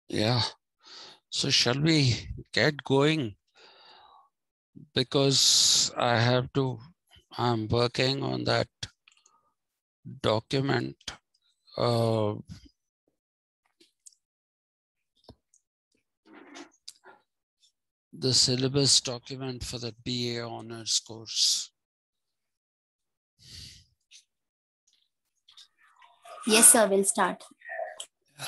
Yeah. So shall we get going? Because I'm working on that document, uh, the syllabus document for the BA honors course. Yes, sir, we'll start. Yeah.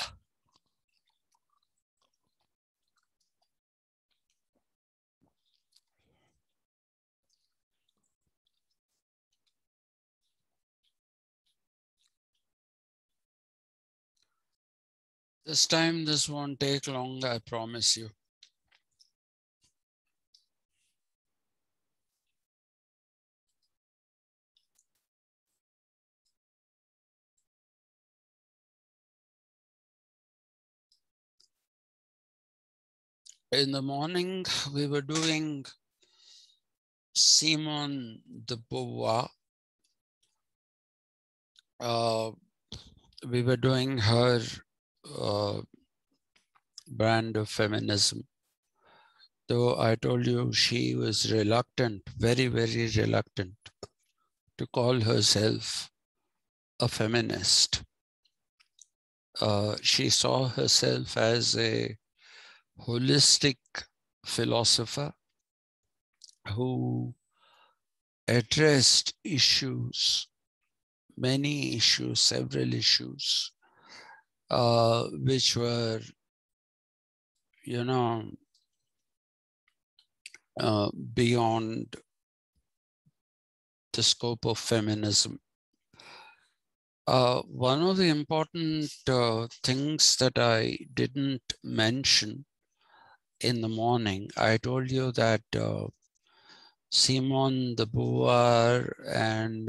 This time, this won't take long, I promise you. In the morning, we were doing Simone de Beauvoir. We were doing her brand of feminism. Though I told you she was reluctant, very, very reluctant to call herself a feminist. She saw herself as a holistic philosopher who addressed issues, many issues, several issues, which were, beyond the scope of feminism. One of the important things that I didn't mention in the morning, I told you that Simone de Beauvoir and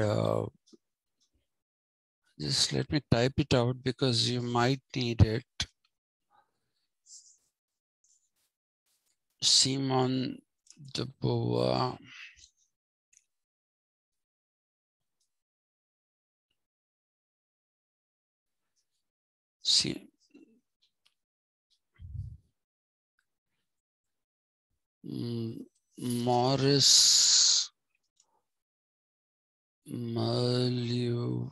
just let me type it out because you might need it. Simone de Beauvoir. Maurice Merleau.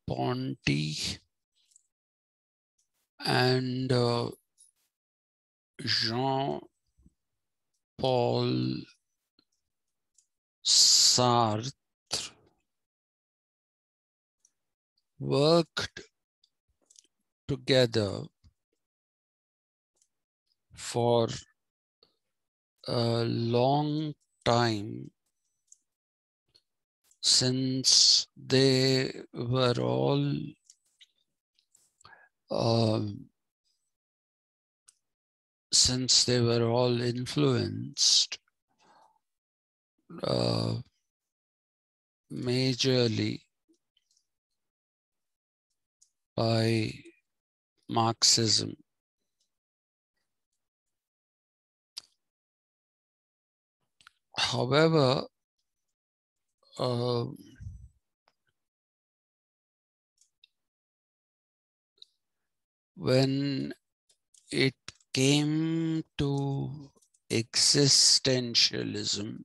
Ponty and Jean-Paul Sartre worked together for a long time since they were all influenced majorly by Marxism. However, when it came to existentialism,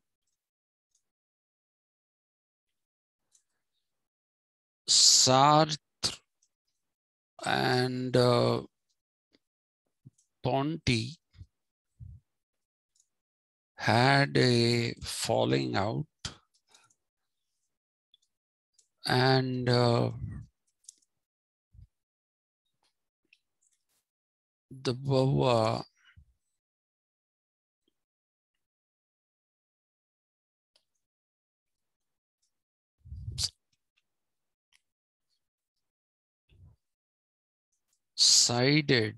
Sartre and Ponty had a falling out, and the Beauvoir sided.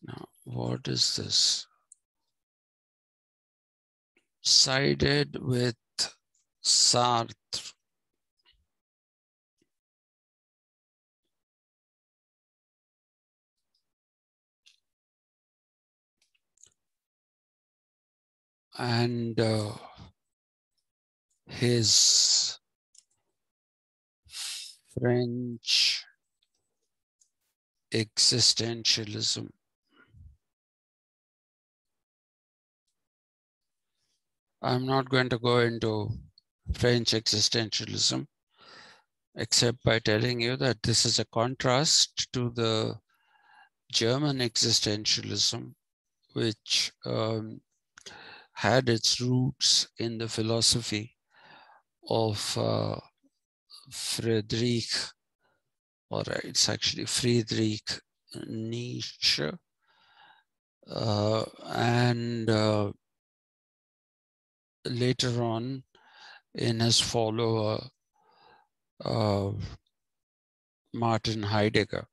Now, what is this? Sided with Sartre. and his French existentialism. I'm not going to go into French existentialism, except by telling you that this is a contrast to the German existentialism, which had its roots in the philosophy of Friedrich, or it's actually Friedrich Nietzsche, and later on in his follower, Martin Heidegger.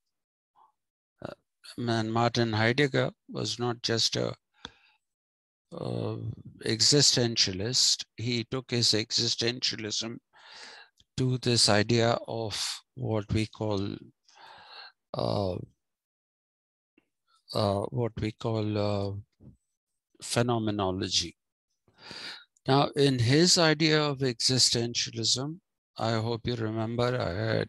And Martin Heidegger was not just a existentialist. He took his existentialism to this idea of what we call phenomenology. Now, in his idea of existentialism, I hope you remember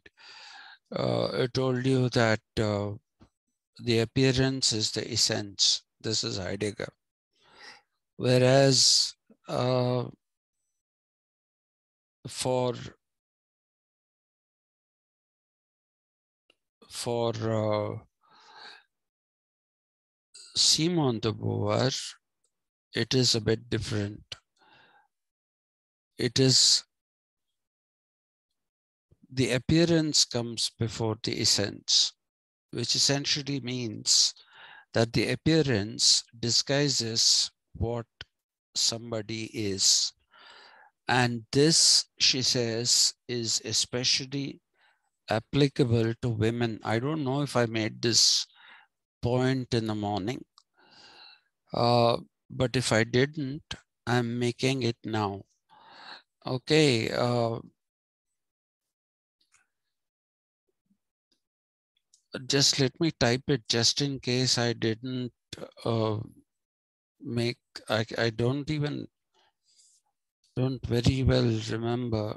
I told you that the appearance is the essence. This is Heidegger. Whereas for Simone de Beauvoir, it is a bit different. It is the appearance comes before the essence, which essentially means that the appearance disguises what somebody is. And this, she says, is especially applicable to women. I don't know if I made this point in the morning, but if I didn't, I'm making it now. Okay. Just let me type it just in case I didn't I don't very well remember.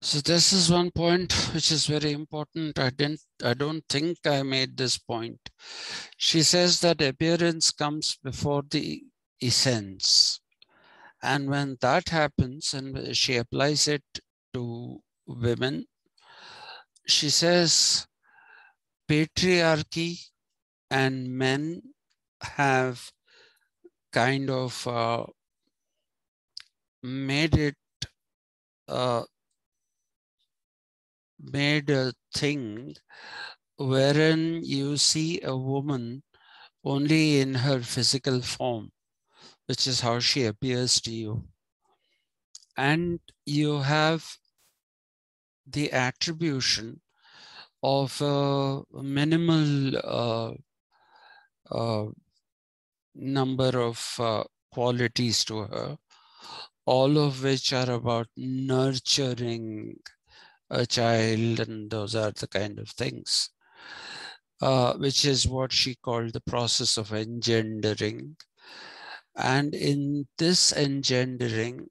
So this is one point which is very important. I don't think I made this point. She says that appearance comes before the essence. And when that happens and she applies it to women, she says patriarchy and men have kind of made it made a thing wherein you see a woman only in her physical form, which is how she appears to you. And you have the attribution of a minimal number of qualities to her, all of which are about nurturing a child, and those are the kind of things, which is what she called the process of engendering. And in this engendering,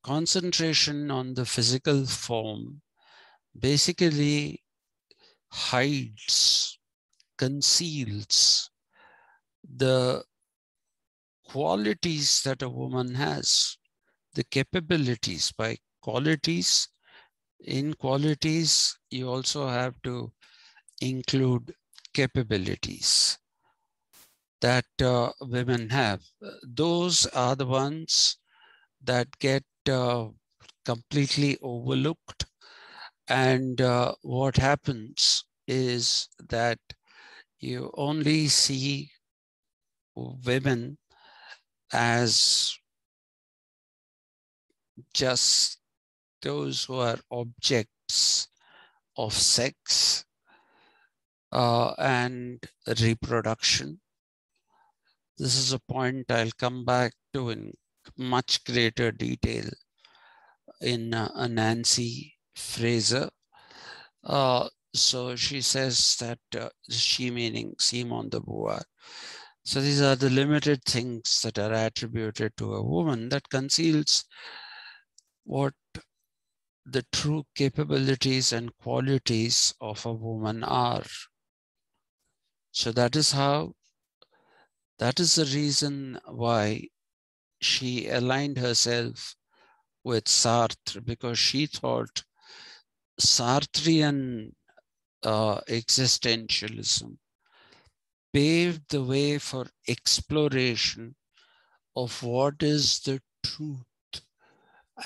concentration on the physical form basically hides, conceals the qualities that a woman has, the capabilities. By qualities, in qualities, you also have to include capabilities that women have. Those are the ones that get completely overlooked. And what happens is that you only see women as just those who are objects of sex and reproduction. This is a point I'll come back to in much greater detail in Nancy Fraser. So she says that she meaning Simone de Beauvoir. So these are the limited things that are attributed to a woman that conceals what the true capabilities and qualities of a woman are. So that is the reason why she aligned herself with Sartre, because she thought Sartrean existentialism paved the way for exploration of what is the truth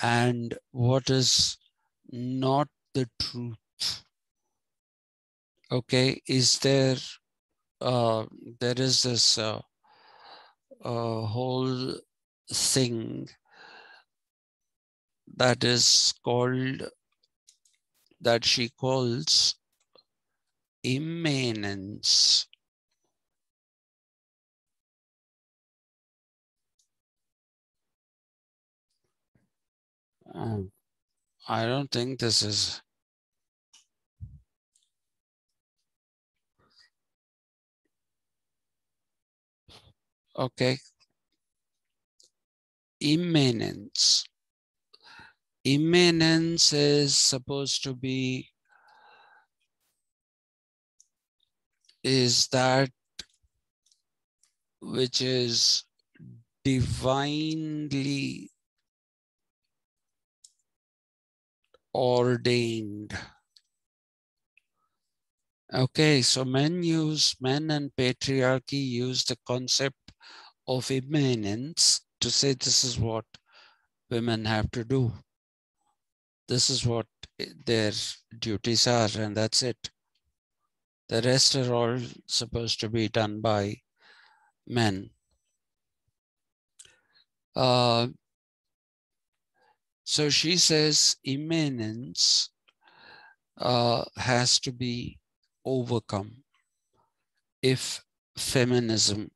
and what is not the truth. Okay, is there is this whole thing that is called, that she calls immanence. I don't think this is okay. Immanence. Immanence is supposed to be that which is divinely ordained. Okay, so men and patriarchy use the concept of immanence to say this is what women have to do. This is what their duties are, and that's it. The rest are all supposed to be done by men. So she says immanence has to be overcome if feminism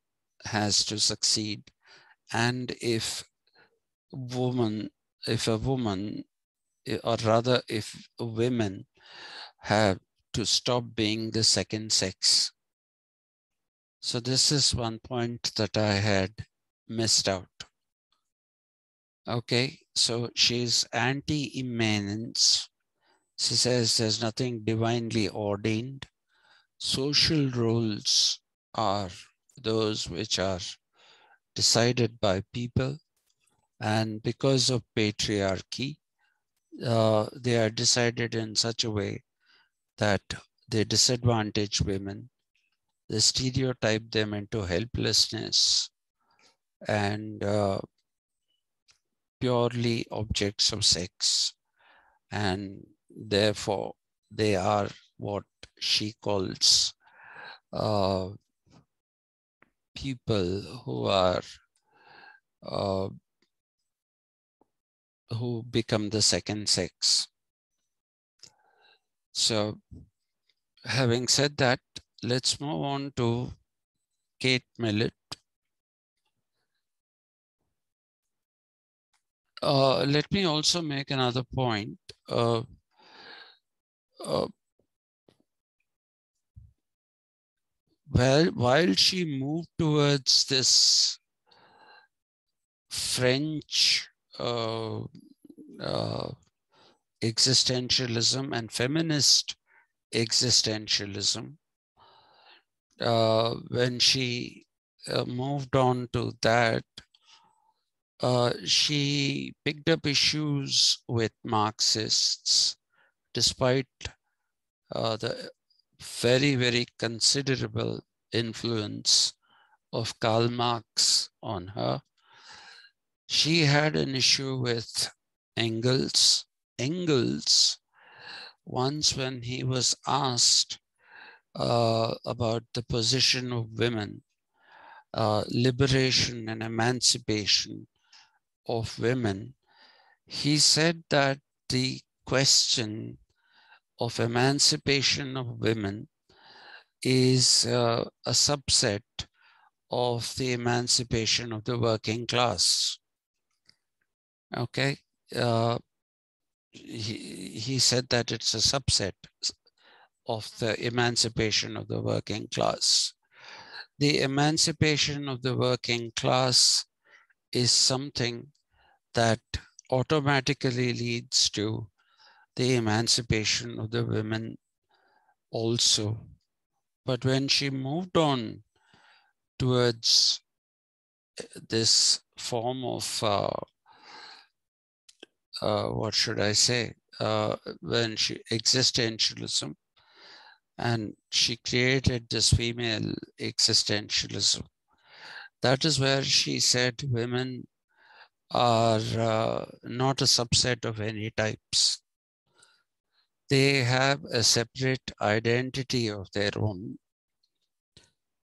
has to succeed, and if a woman, or rather if women have to stop being the second sex. So this is one point that I had missed out. Okay, so she's anti-immanence. She says there's nothing divinely ordained. Social roles are those which are decided by people. And because of patriarchy, they are decided in such a way that they disadvantage women, they stereotype them into helplessness and purely objects of sex. And therefore, they are what she calls people who become the second sex. So, having said that, let's move on to Kate Millet. Let me also make another point. Well, while she moved towards this French existentialism and feminist existentialism, when she moved on to that, she picked up issues with Marxists, despite the very, very considerable influence of Karl Marx on her. She had an issue with Engels. Engels, once when he was asked about the position of women, liberation and emancipation of women, he said that the question of emancipation of women is a subset of the emancipation of the working class. Okay, he said that it's a subset of the emancipation of the working class. The emancipation of the working class is something that automatically leads to the emancipation of the women also. But when she moved on towards this form of, what should I say, when she existentialism, and she created this female existentialism. That is where she said women are not a subset of any types. They have a separate identity of their own,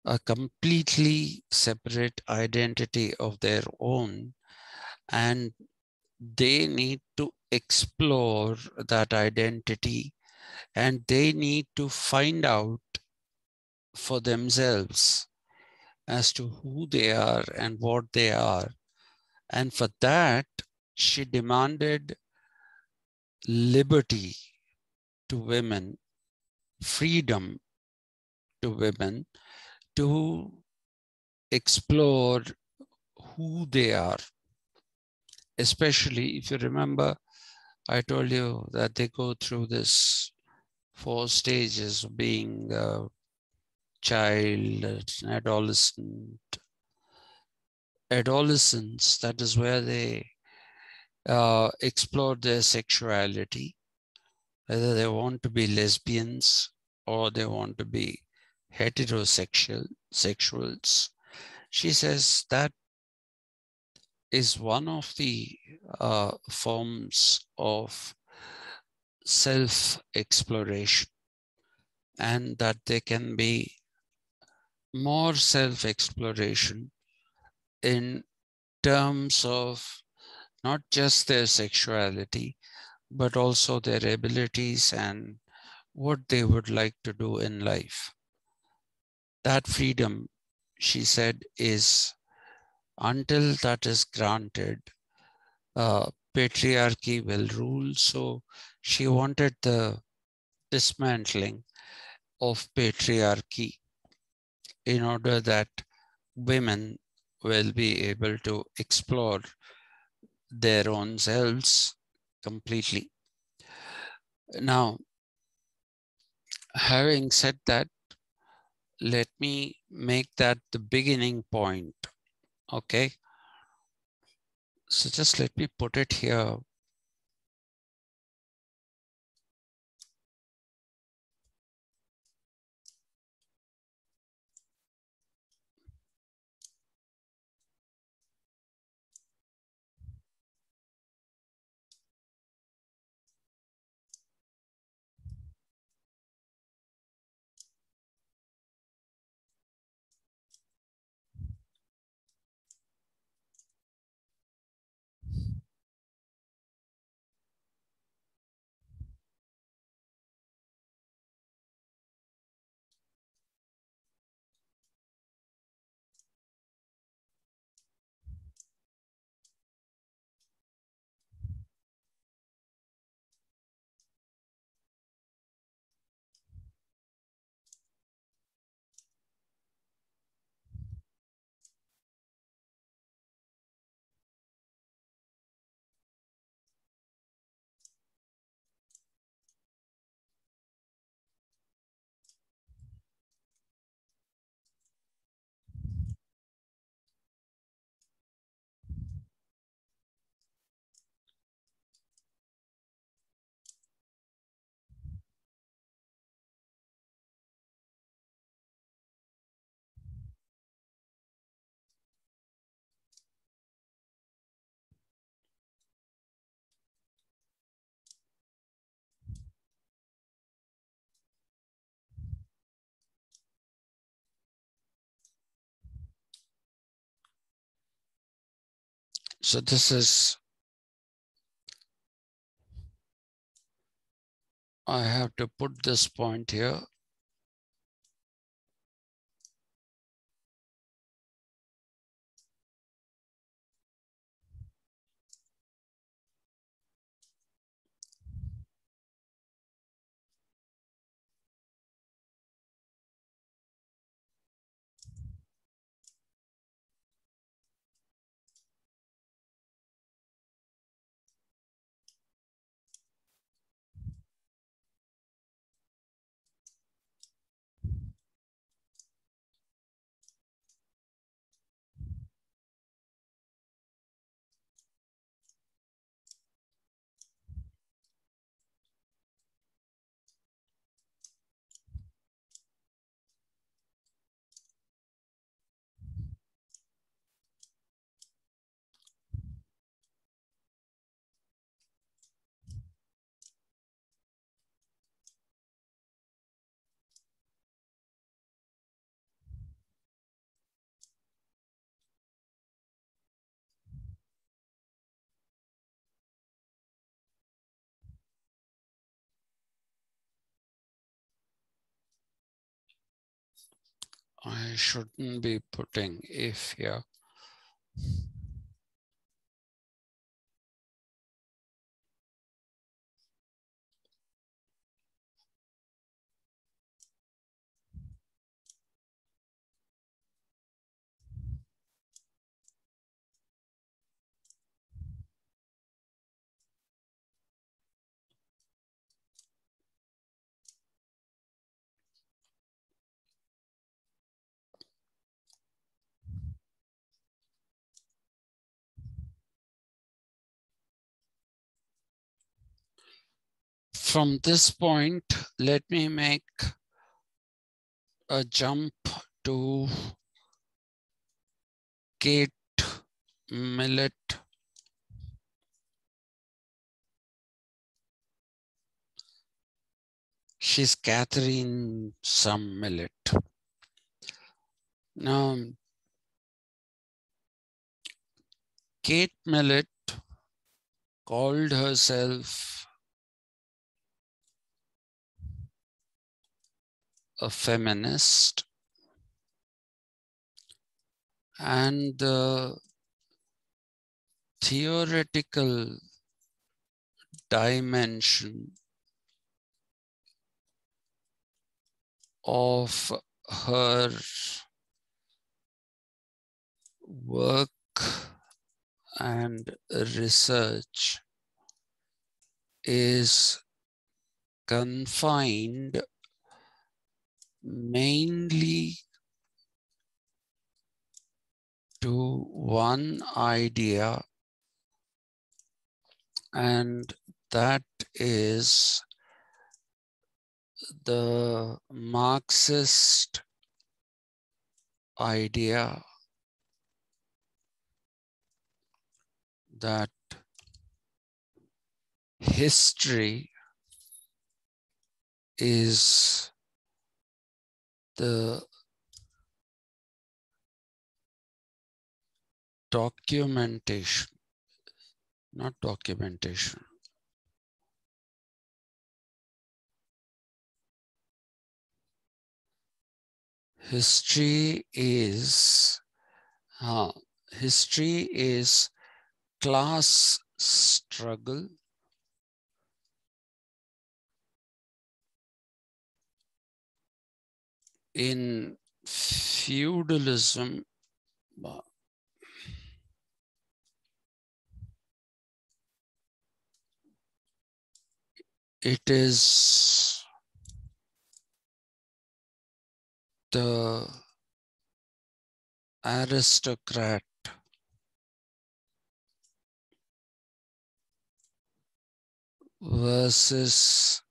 a completely separate identity of their own, and they need to explore that identity, and they need to find out for themselves as to who they are and what they are. And for that, she demanded liberty to women, freedom to women to explore who they are. Especially if you remember, I told you that they go through this 4 stages of being a child, an adolescent. Adolescence, that is where they explore their sexuality, whether they want to be lesbians or they want to be heterosexuals. She says that is one of the forms of self-exploration, and that there can be more self-exploration in terms of not just their sexuality, but also their abilities and what they would like to do in life. That freedom, she said, is until that is granted, patriarchy will rule. So she wanted the dismantling of patriarchy in order that women will be able to explore their own selves completely. Now, having said that, let me make that the beginning point, okay? So just let me put it here. So this is, I have to put this point here. I shouldn't be putting if here. From this point, let me make a jump to Kate Millet. She's Catherine some Millet. Now, Kate Millet called herself a feminist, and the theoretical dimension of her work and research is confined mainly to one idea And that is the Marxist idea that history is the documentation, not documentation. History is class struggle in feudalism. It is the aristocrat versus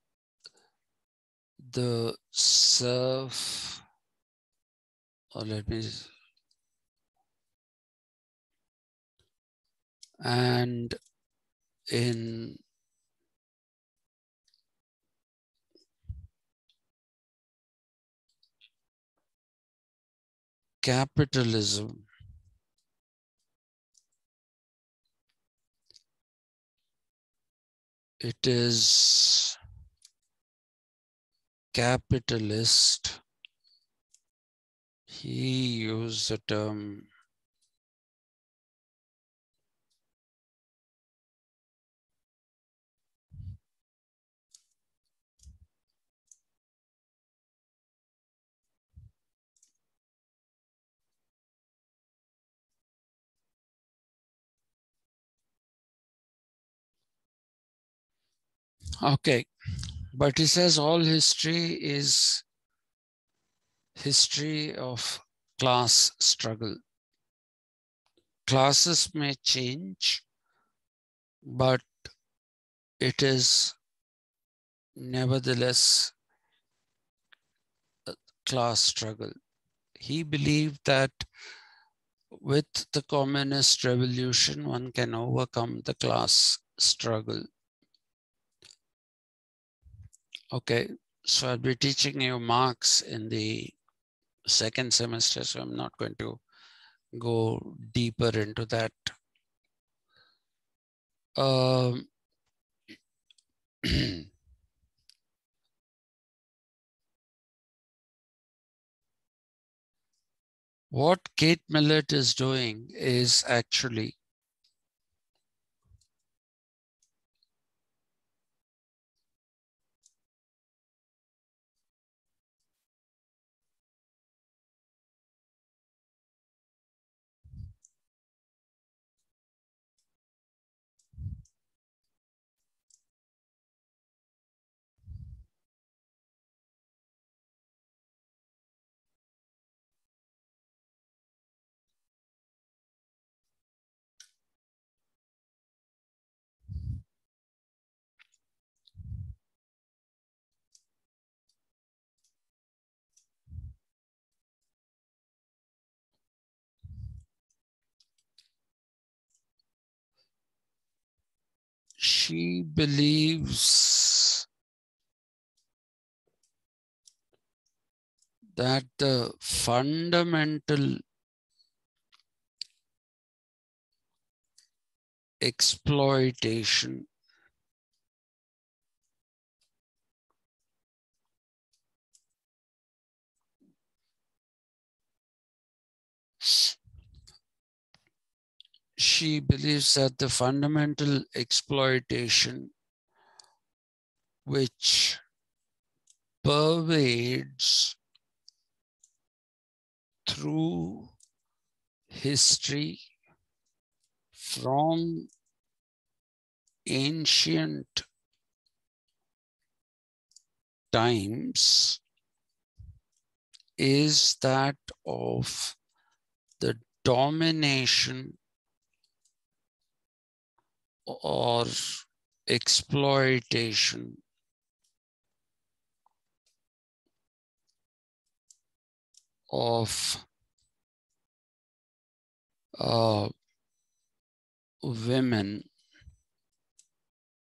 the serf, or and in capitalism, it is capitalist. He used the term okay, but he says all history is history of class struggle. Classes may change, but it is nevertheless a class struggle. He believed that with the communist revolution, one can overcome the class struggle. Okay, so I'll be teaching you Marx in the second semester, so I'm not going to go deeper into that. What Kate Millet is doing is actually she believes that the fundamental exploitation she believes that the fundamental exploitation which pervades through history from ancient times is that of the domination or exploitation of women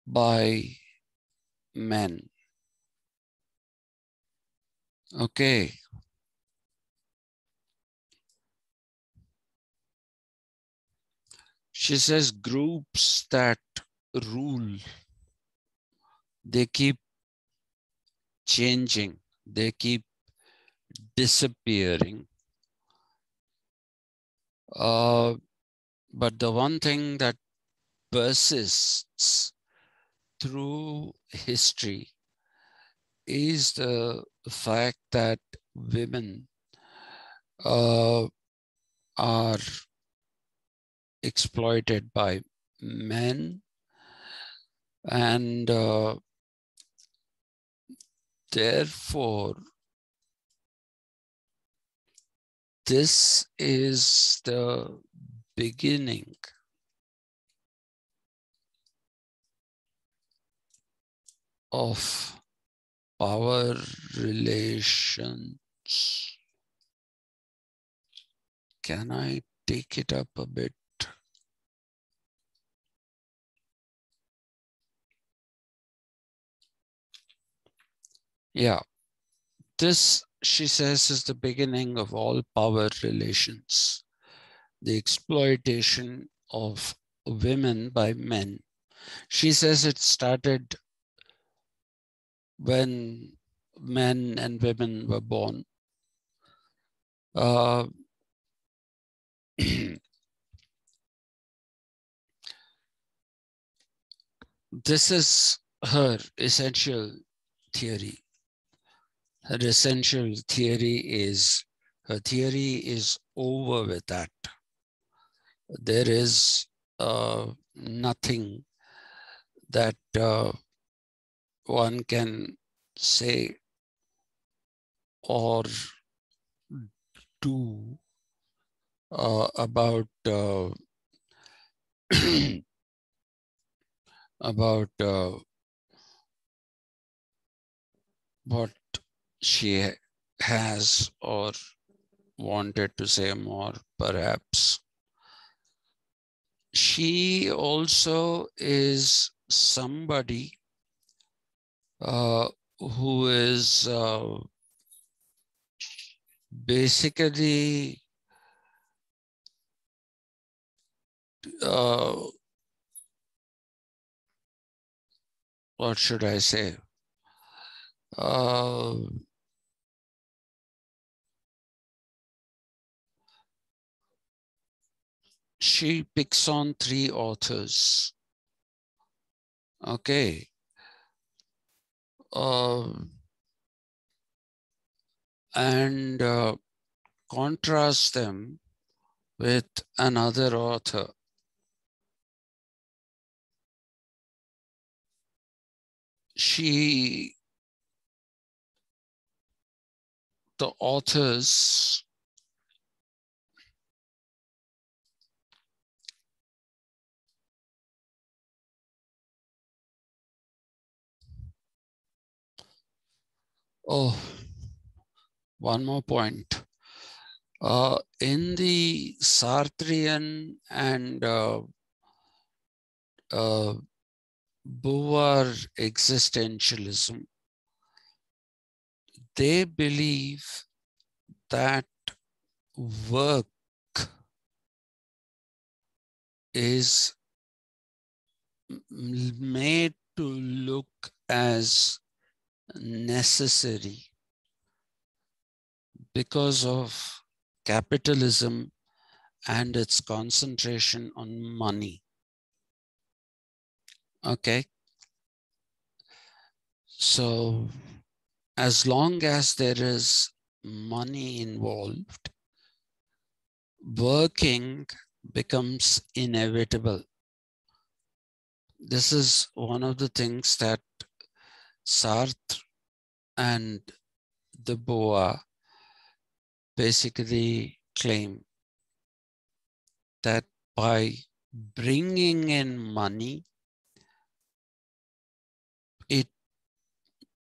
by men. Okay. She says groups that rule, they keep changing, they keep disappearing. But the one thing that persists through history is the fact that women are exploited by men, and therefore this is the beginning of power relations. Can I take it up a bit? Yeah, this, she says, is the beginning of all power relations. The exploitation of women by men. She says it started when men and women were born. This is her essential theory. Her essential theory is, her theory is over with that. There is nothing that one can say or do about about what she has or wanted to say more, perhaps. She also is somebody who is basically what should I say? She picks on 3 authors. Okay. And contrast them with another author. The authors one more point. In the Sartrean and Beauvoir existentialism, they believe that work is made to look as necessary because of capitalism and its concentration on money. Okay. So as long as there is money involved, working becomes inevitable. This is one of the things that Sartre and the Beauvoir basically claim, that by bringing in money,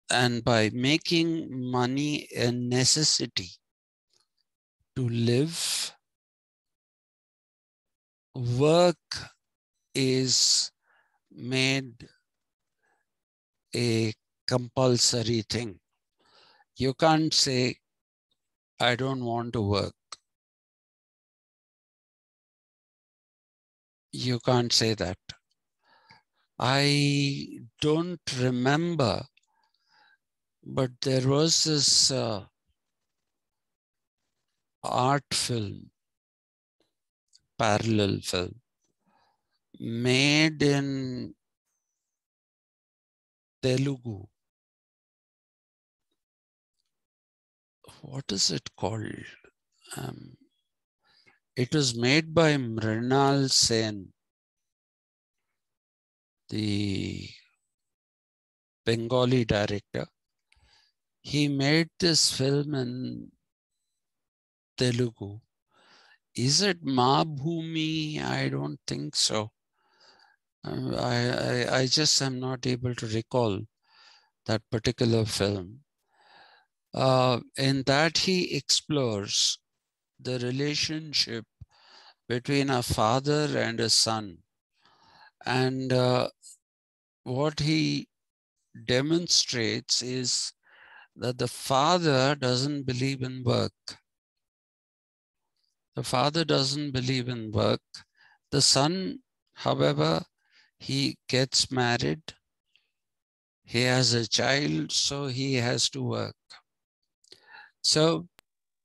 And by making money a necessity to live, work is made a compulsory thing. You can't say, I don't want to work. You can't say that. I don't remember, but there was this art film, parallel film, made in Telugu. What is it called? It was made by Mrinal Sen, the Bengali director. He made this film in Telugu. Is it Ma Bhumi? I don't think so. I just am not able to recall that particular film. In that he explores the relationship between a father and a son. And what he demonstrates is that the father doesn't believe in work. The father doesn't believe in work. The son, however, he gets married. He has a child, so he has to work. So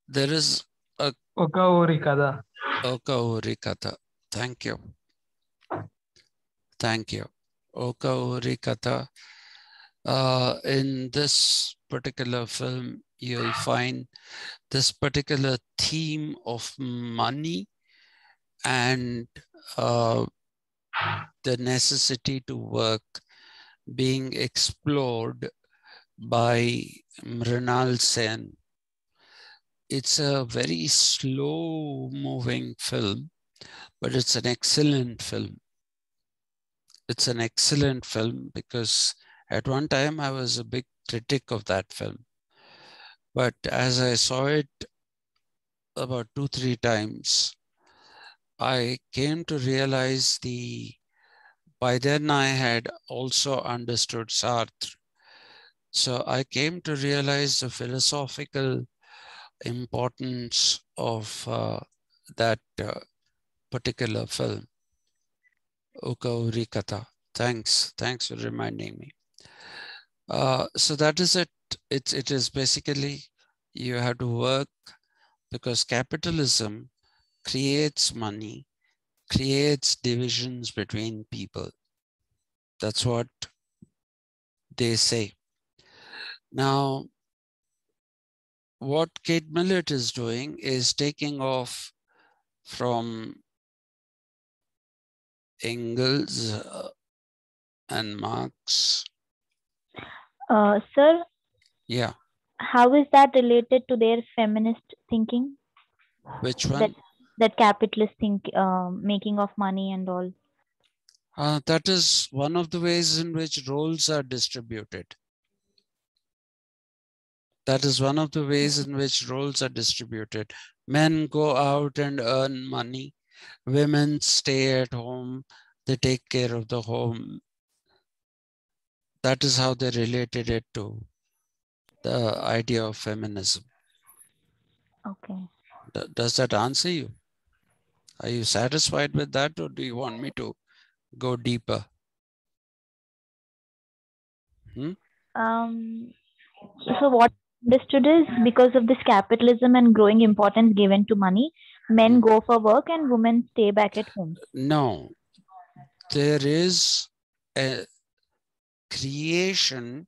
there is a Oka uri kada. Oka uri katha. Thank you. Thank you. Oka uri katha. In this particular film, you'll find this particular theme of money and the necessity to work being explored by Mrinal Sen. It's a very slow moving film, but it's an excellent film. It's an excellent film because at one time I was a big critic of that film. But as I saw it about 2-3 times, I came to realize by then I had also understood Sartre. So I came to realize the philosophical importance of that particular film, Oka uri katha. Thanks for reminding me. So that is it. It is basically you have to work because capitalism creates money, creates divisions between people. That's what they say. Now, what Kate Millet is doing is taking off from Engels and Marx. Sir, Yeah. how is that related to their feminist thinking? Which one? That capitalist making of money and all. That is one of the ways in which roles are distributed. That is one of the ways in which roles are distributed. Men go out and earn money. Women stay at home. They take care of the home. That is how they related it to the idea of feminism. Okay. Does that answer you? Are you satisfied with that, or do you want me to go deeper? So what I understood is because of this capitalism and growing importance given to money, men go for work and women stay back at home. No, there is a creation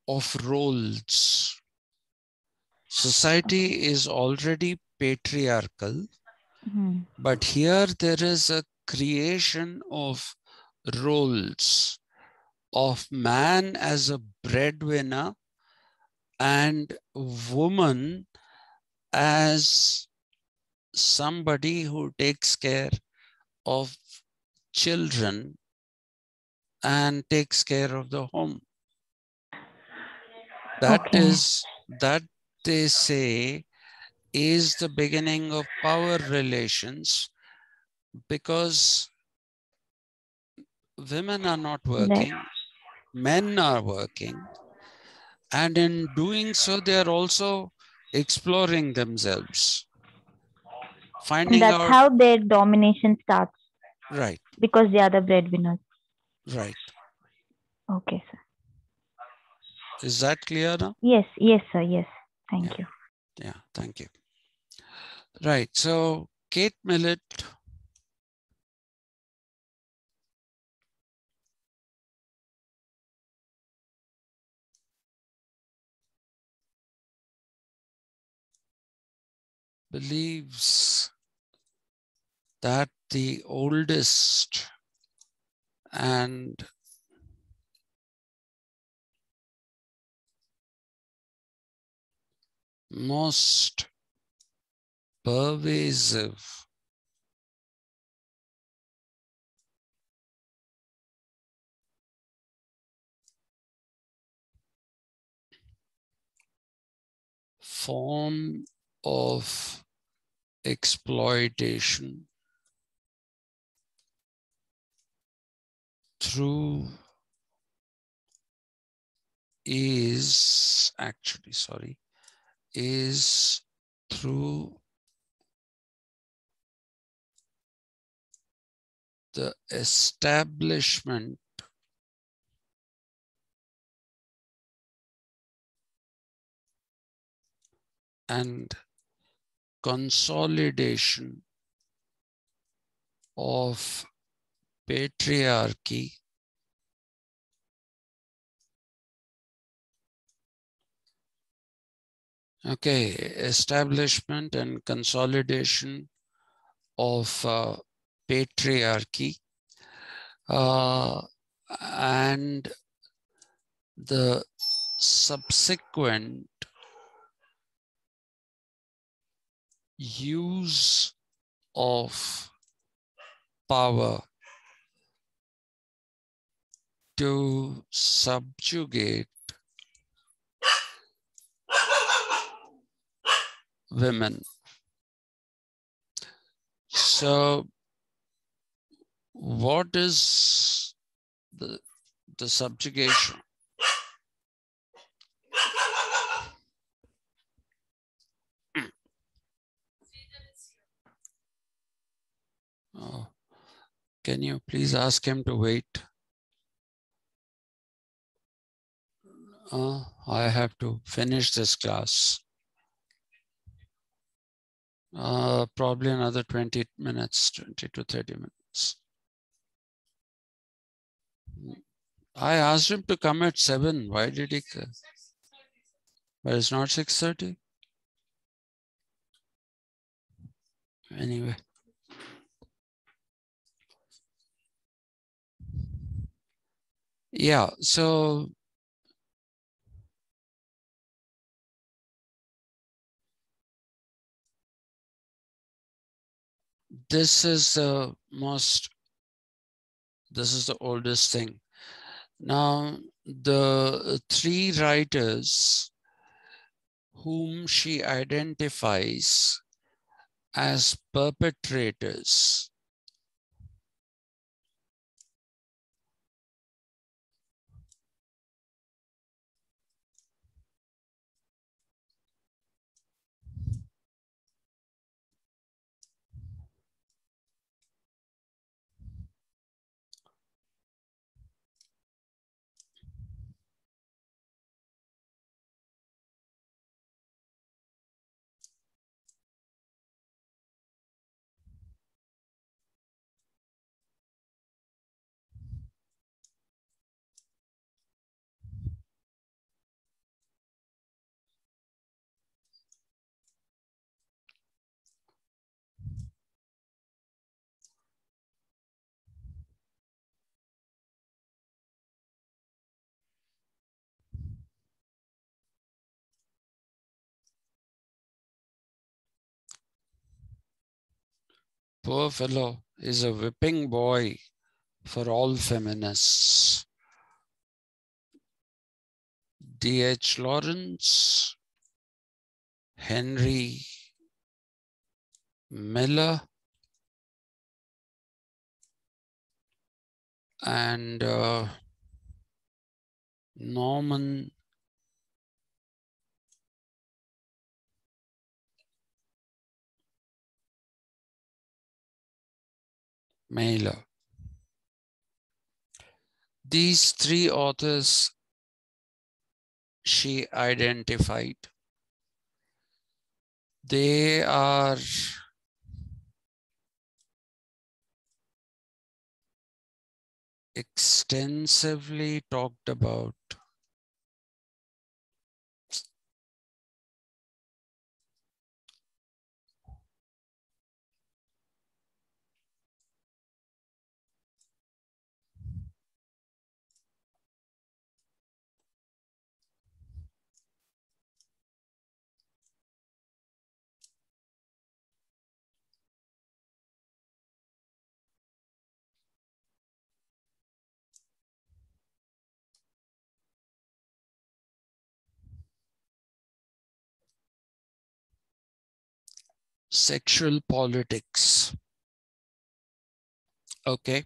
of roles. Society is already patriarchal, but here there is a creation of roles of man as a breadwinner and woman as somebody who takes care of children and takes care of the home. That they say is the beginning of power relations, because women are not working, men are working, and in doing so, they are also exploring themselves, finding That's out. how their domination starts. Right, Because they are the breadwinners. right. Okay, sir. Is that clear now? Yes, sir. Yes. Thank you. Yeah, thank you. Right, so Kate Millet believes that the oldest and most pervasive form of exploitation through is through the establishment and consolidation of patriarchy establishment and consolidation of patriarchy and the subsequent use of power to subjugate women. So what is the subjugation? Oh, can you please ask him to wait? I have to finish this class. Probably another 20 minutes, 20 to 30 minutes. I asked him to come at 7. Why did he come? But it's not 6:30. Anyway. Yeah, so this is the oldest thing. Now, the three writers whom she identifies as perpetrators poor fellow is a whipping boy for all feminists. D.H. Lawrence, Henry Miller, and Norman Mailer. These three authors she identified. They are extensively talked about sexual politics. Okay.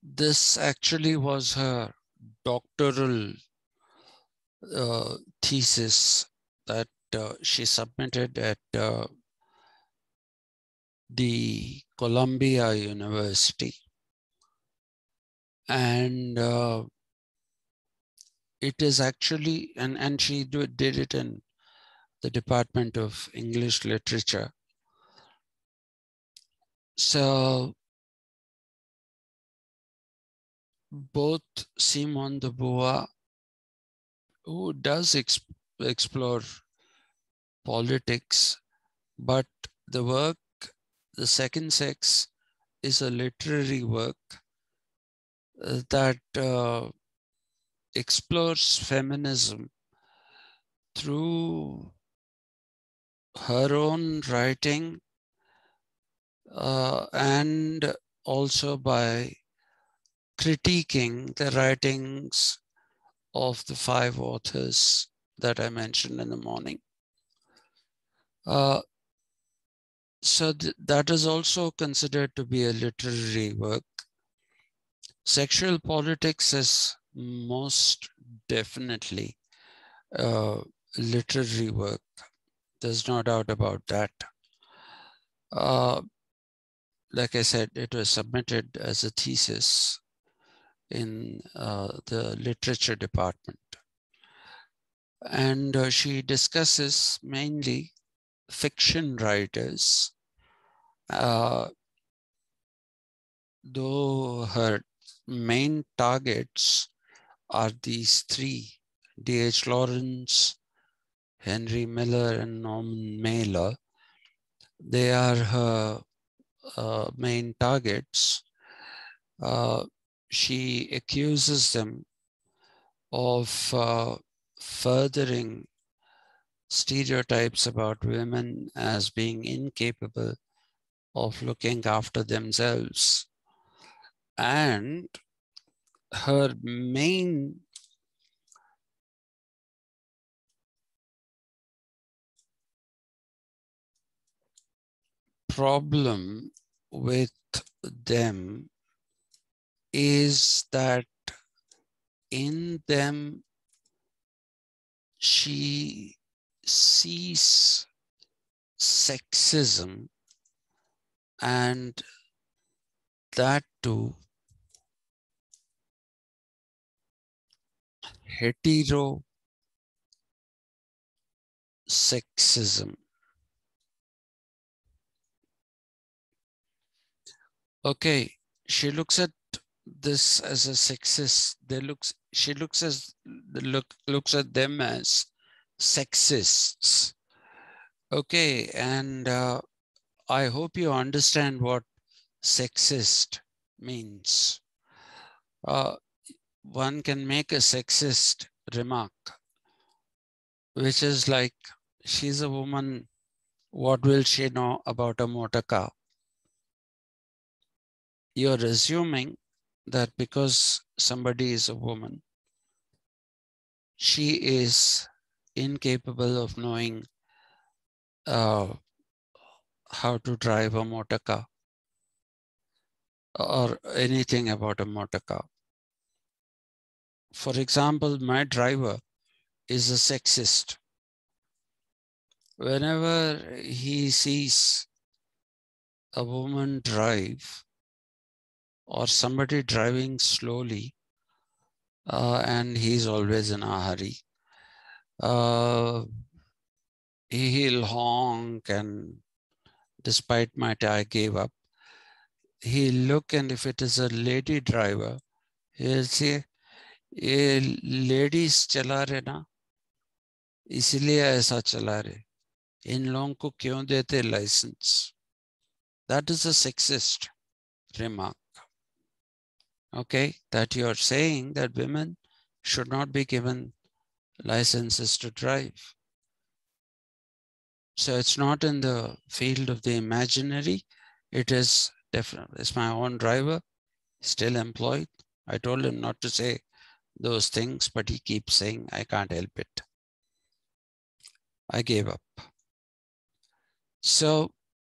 This actually was her doctoral thesis that she submitted at the Columbia University. And it is actually, and she did it in the Department of English Literature. So both Simone de Beauvoir, who does explore politics, but the work, The Second Sex, is a literary work that explores feminism through her own writing and also by critiquing the writings of the five authors that I mentioned in the morning. So that is also considered to be a literary work. Sexual politics is most definitely literary work. There's no doubt about that. Like I said, it was submitted as a thesis in the literature department. And she discusses mainly fiction writers, though her main targets are these three: D.H. Lawrence, Henry Miller, and Norman Mailer. They are her main targets. She accuses them of furthering stereotypes about women as being incapable of looking after themselves. And her main problem with them is that in them she sees sexism, and that too heterosexism. Okay, she looks at this as a sexist. She looks at them as sexists. Okay, and I hope you understand what sexist means. One can make a sexist remark, which is like, she's a woman, what will she know about a motor car? You're assuming that because somebody is a woman, she is incapable of knowing how to drive a motor car or anything about a motor car. For example, my driver is a sexist. Whenever he sees a woman drive or somebody driving slowly, and he's always in a hurry, he'll honk, and despite my I gave up, he'll look, and if it is a lady driver, he'll say, ये ladies चला रहे ना, इसलिए ऐसा चला रहे, इन लोगों को क्यों देते license? That is a sexist remark. Okay, that you're saying that women should not be given licenses to drive. So it's not in the field of the imaginary. It is definitely, it's my own driver, still employed. I told him not to say those things, but he keeps saying, I can't help it. I gave up. So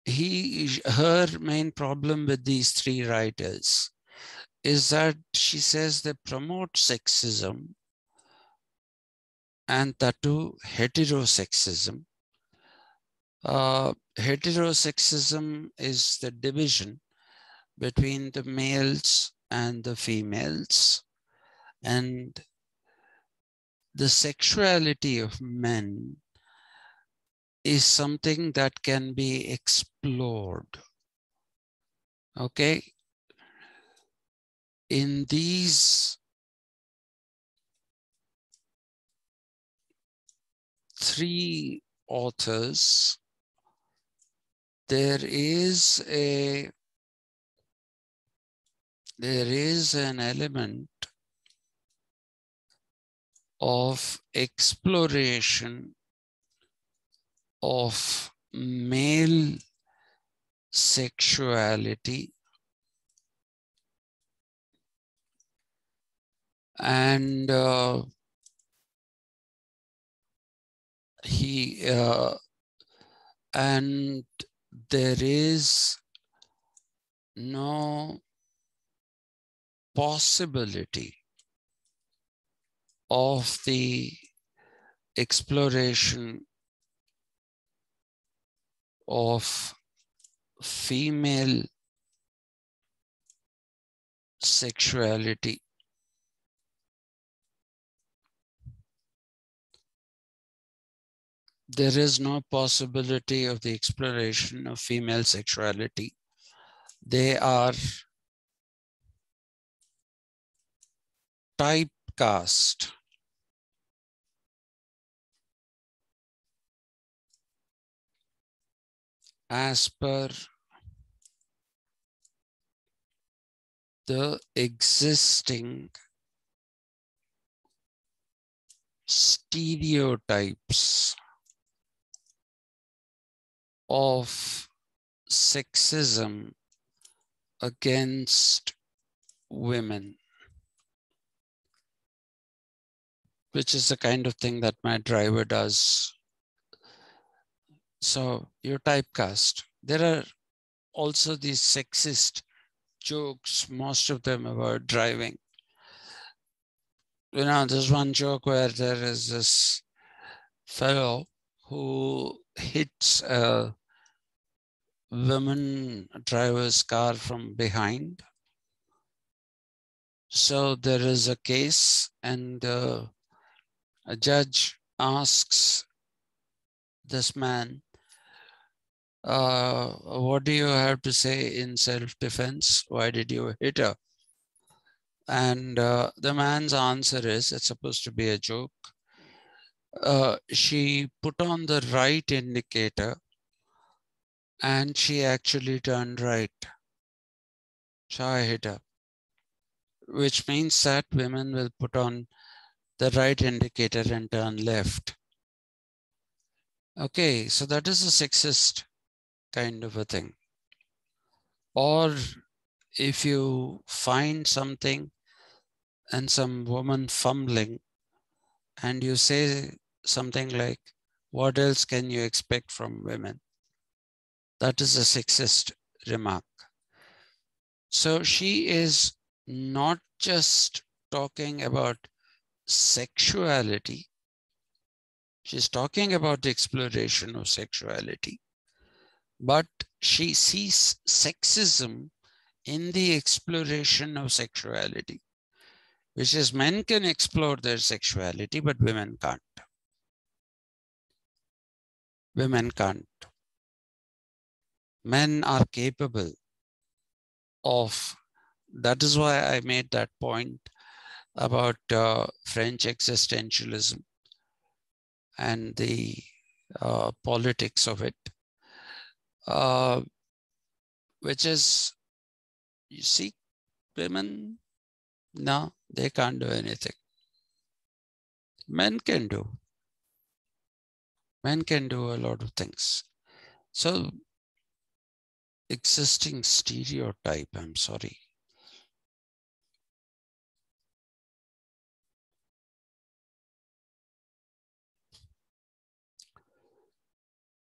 her main problem with these three writers is that she says they promote sexism, and that too heterosexism. Heterosexism is the division between the males and the females, and the sexuality of men is something that can be explored. Okay? In these three authors, there is an element of exploration of male sexuality, and and there is no possibility of the exploration of female sexuality. There is no possibility of the exploration of female sexuality. They are typecast as per the existing stereotypes of sexism against women, which is the kind of thing that my driver does. So you're typecast. There are also these sexist jokes, most of them about driving. You know, there's one joke where there is this fellow who hits a woman driver's car from behind. So there is a case, and a judge asks this man, what do you have to say in self-defense? Why did you hit her? And the man's answer is, it's supposed to be a joke. She put on the right indicator and she actually turned right. So I hit her. Which means that women will put on the right indicator and turn left. Okay, so that is a sexist kind of a thing. Or if you find something and some woman fumbling and you say something like, what else can you expect from women? That is a sexist remark. So she is not just talking about sexuality, she's talking about the exploration of sexuality, but she sees sexism in the exploration of sexuality, which is men can explore their sexuality, but women can't. Women can't. Men are capable of, that is why I made that point about French existentialism and the politics of it, which is, you see, women, no, they can't do anything. Men can do. Men can do a lot of things. So, existing stereotype, I'm sorry.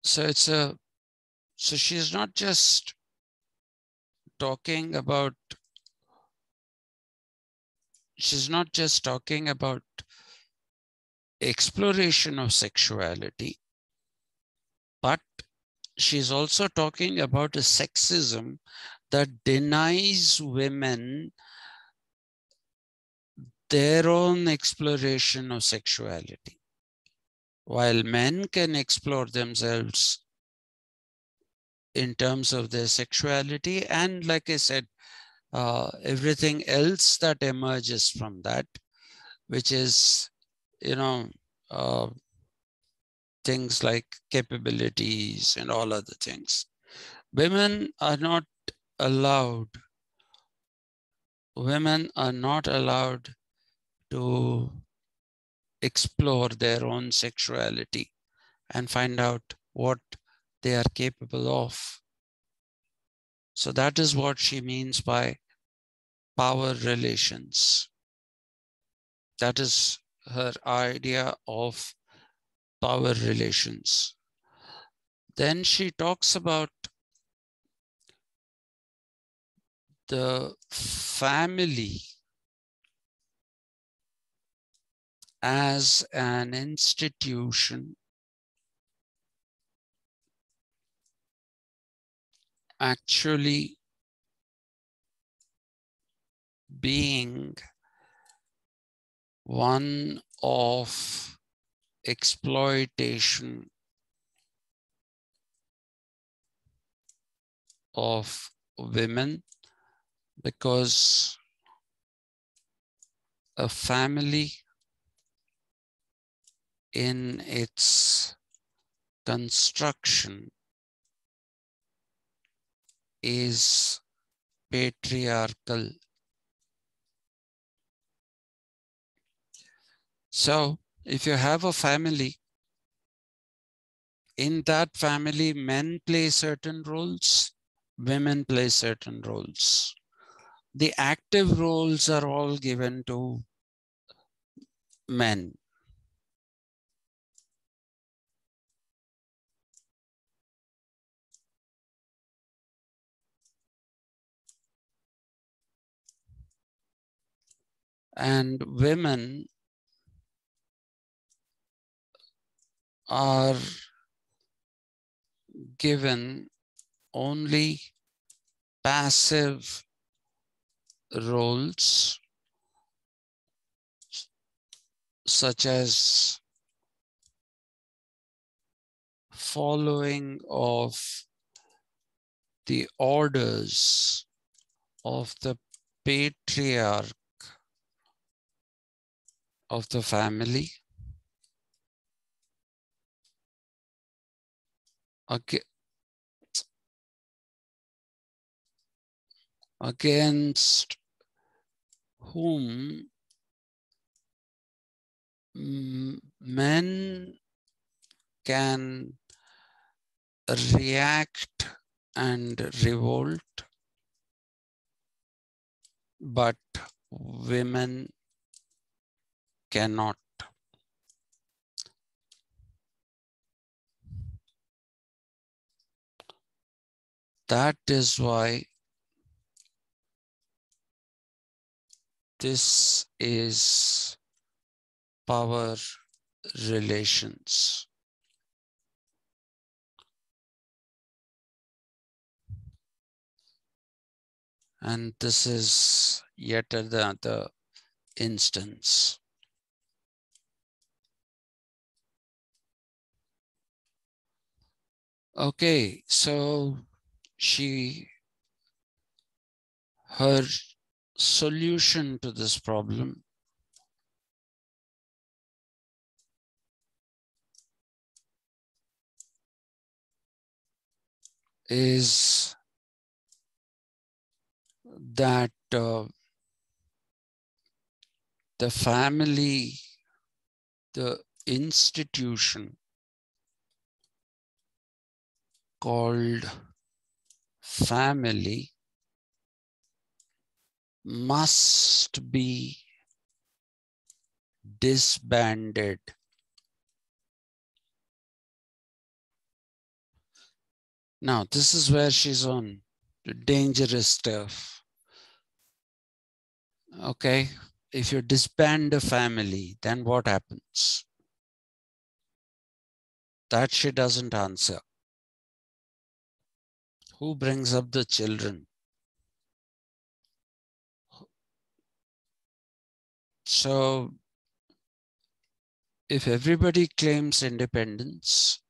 So so she's not just talking about, exploration of sexuality, but she's also talking about a sexism that denies women their own exploration of sexuality. While men can explore themselves in terms of their sexuality, and like I said, everything else that emerges from that, which is, things like capabilities and all other things. Women are not allowed to explore their own sexuality and find out what they are capable of. So that is what she means by power relations. That is her idea of power relations. Then she talks about the family as an institution actually being one of exploitation of women, because a family in its construction is patriarchal. So if you have a family, in that family, men play certain roles, women play certain roles. The active roles are all given to men. And women are given only passive roles, such as following of the orders of the patriarch of the family, against whom men can react and revolt, but women cannot. That is why this is power relations. And this is yet another instance. Okay, so her solution to this problem is that the family, the institution called family must be disbanded. Now, this is where she's on dangerous stuff. Okay, if you disband a family, then what happens? That she doesn't answer. Who brings up the children? So, if everybody claims independence,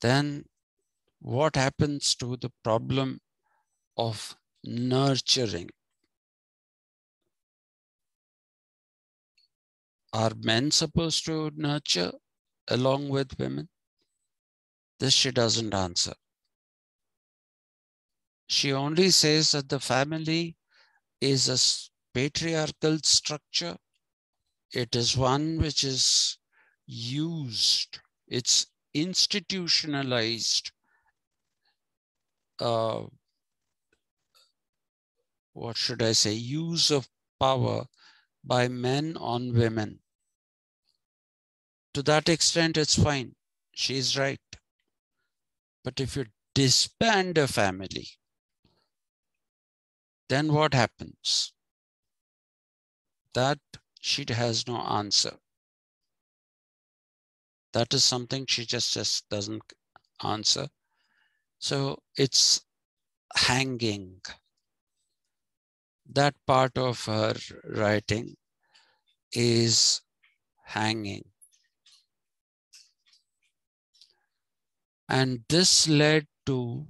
then what happens to the problem of nurturing? Are men supposed to nurture along with women? This she doesn't answer. She only says that the family is a patriarchal structure. It is one which is used, it's institutionalized, what should I say, use of power by men on women. To that extent, it's fine. She's right. But if you disband a family, then what happens? That she has no answer. That is something she just doesn't answer. So it's hanging. That part of her writing is hanging. And this led to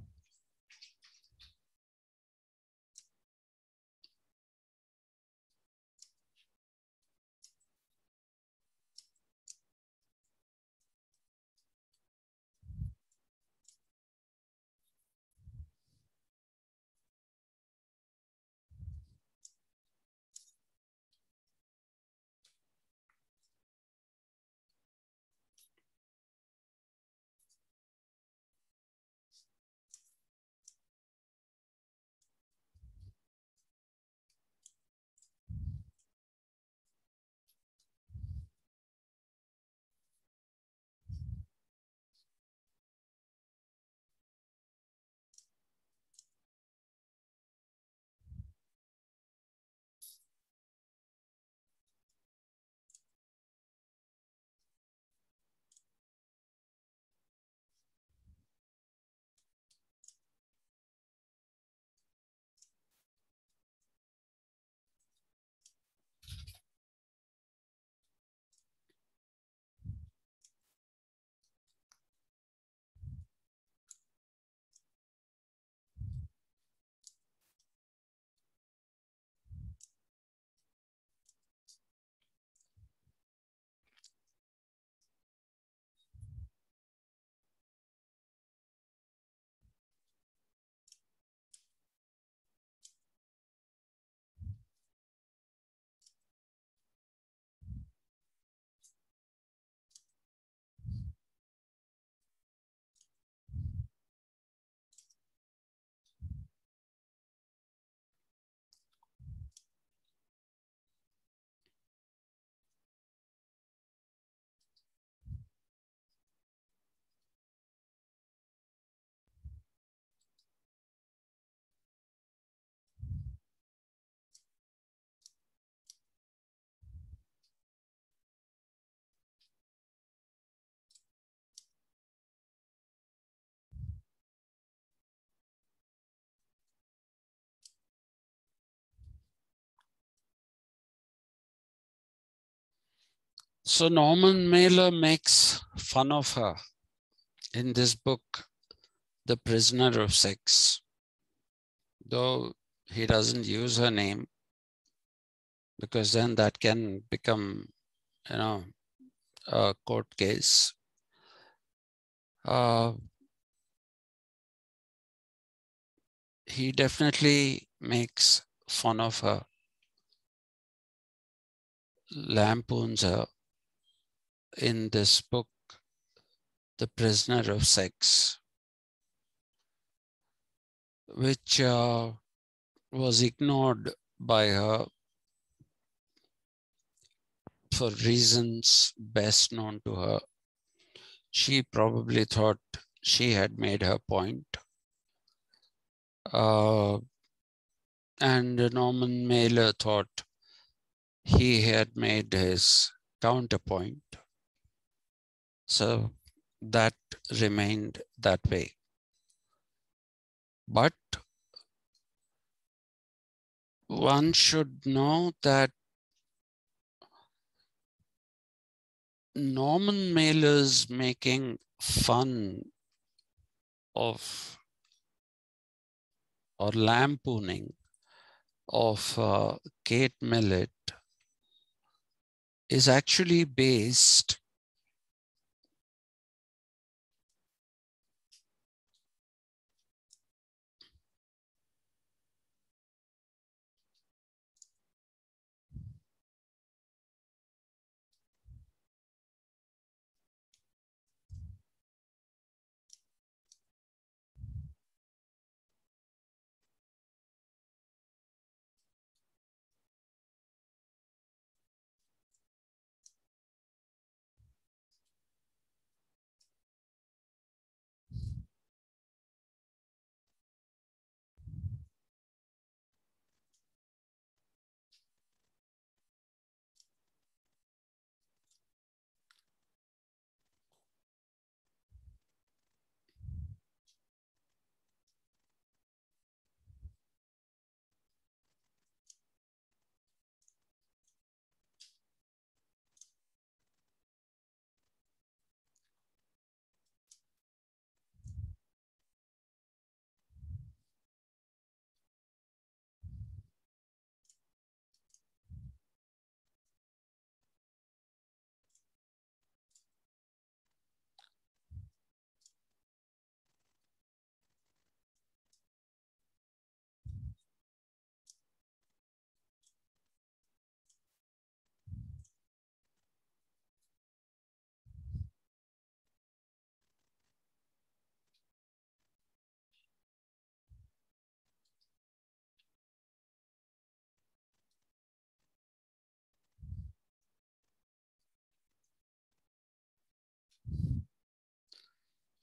So Norman Mailer makes fun of her in this book, The Prisoner of Sex, though he doesn't use her name, because then that can become, a court case. He definitely makes fun of her, lampoons her in this book, The Prisoner of Sex, which was ignored by her for reasons best known to her. She probably thought she had made her point. And Norman Mailer thought he had made his counterpoint. So that remained that way. But one should know that Norman Mailer's making fun of or lampooning of Kate Millet is actually based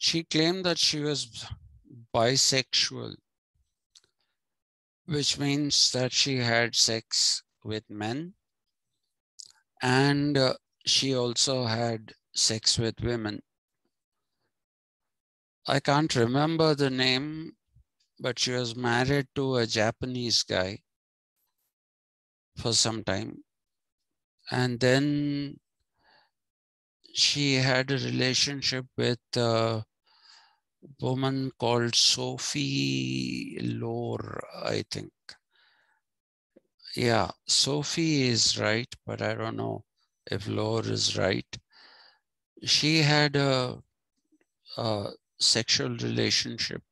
She claimed that she was bisexual, which means that she had sex with men and she also had sex with women. I can't remember the name, but she was married to a Japanese guy for some time. And then she had a relationship with a woman called Sophie Lore, I think. Yeah, Sophie is right, but I don't know if Lore is right. She had a sexual relationship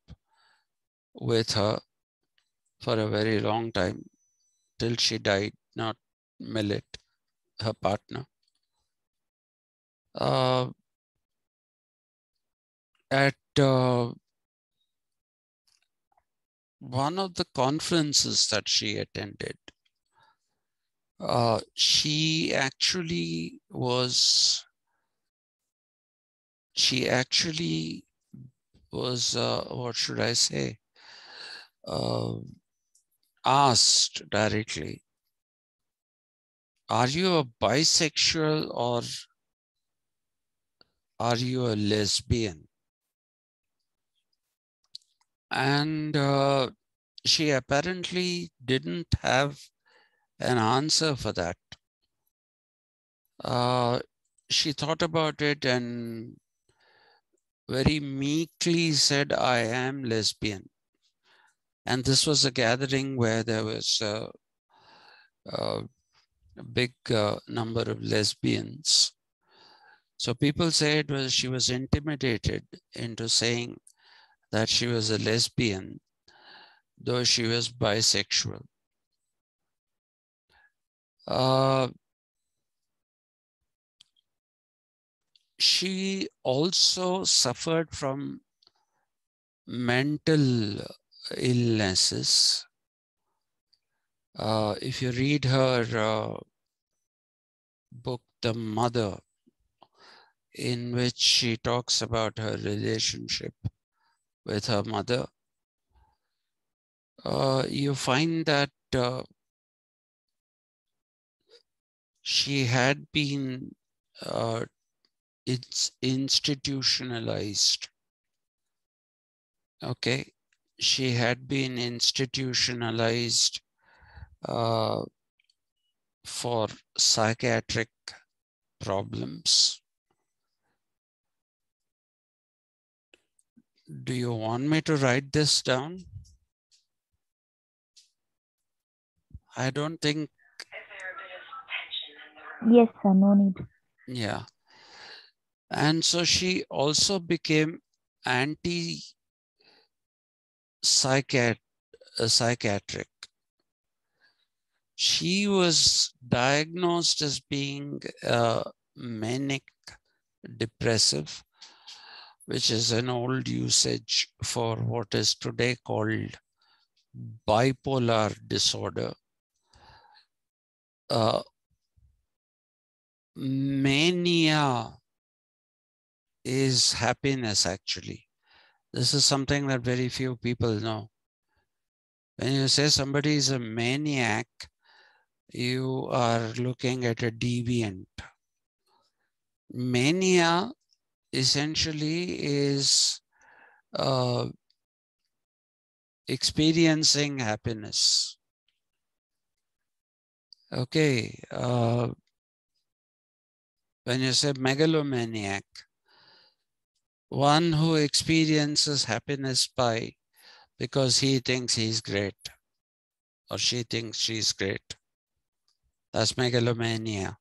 with her for a very long time, till she died, not Millet, her partner. At one of the conferences that she attended, she actually was what should I say, asked directly, are you a bisexual or are you a lesbian? And she apparently didn't have an answer for that. she thought about it and very meekly said, I am lesbian. And this was a gathering where there was a big number of lesbians. So people say it was she was intimidated into saying that she was a lesbian, though she was bisexual. She also suffered from mental illnesses. If you read her book, The Mother, in which she talks about her relationship with her mother, you find that she had been institutionalized. Okay, she had been institutionalized for psychiatric problems. Do you want me to write this down? I don't think. Yes, sir, no need. Yeah. And so she also became anti-psychiatric. She was diagnosed as being manic depressive, which is an old usage for what is today called bipolar disorder. Mania is happiness, actually. This is something that very few people know. When you say somebody is a maniac, you are looking at a deviant. Mania essentially is experiencing happiness. Okay. When you say megalomaniac, one who experiences happiness because he thinks he's great or she thinks she's great. That's megalomania.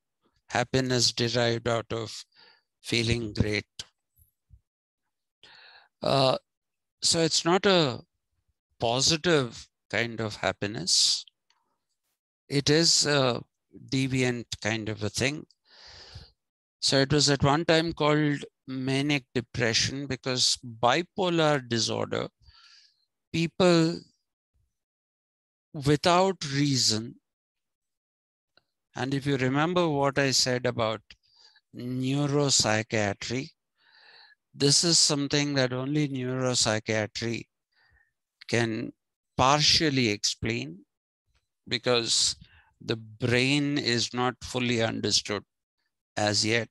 Happiness derived out of feeling great. So it's not a positive kind of happiness. It is a deviant kind of a thing. So it was at one time called manic depression because bipolar disorder, people without reason, and if you remember what I said about neuropsychiatry, this is something that only neuropsychiatry can partially explain because the brain is not fully understood as yet.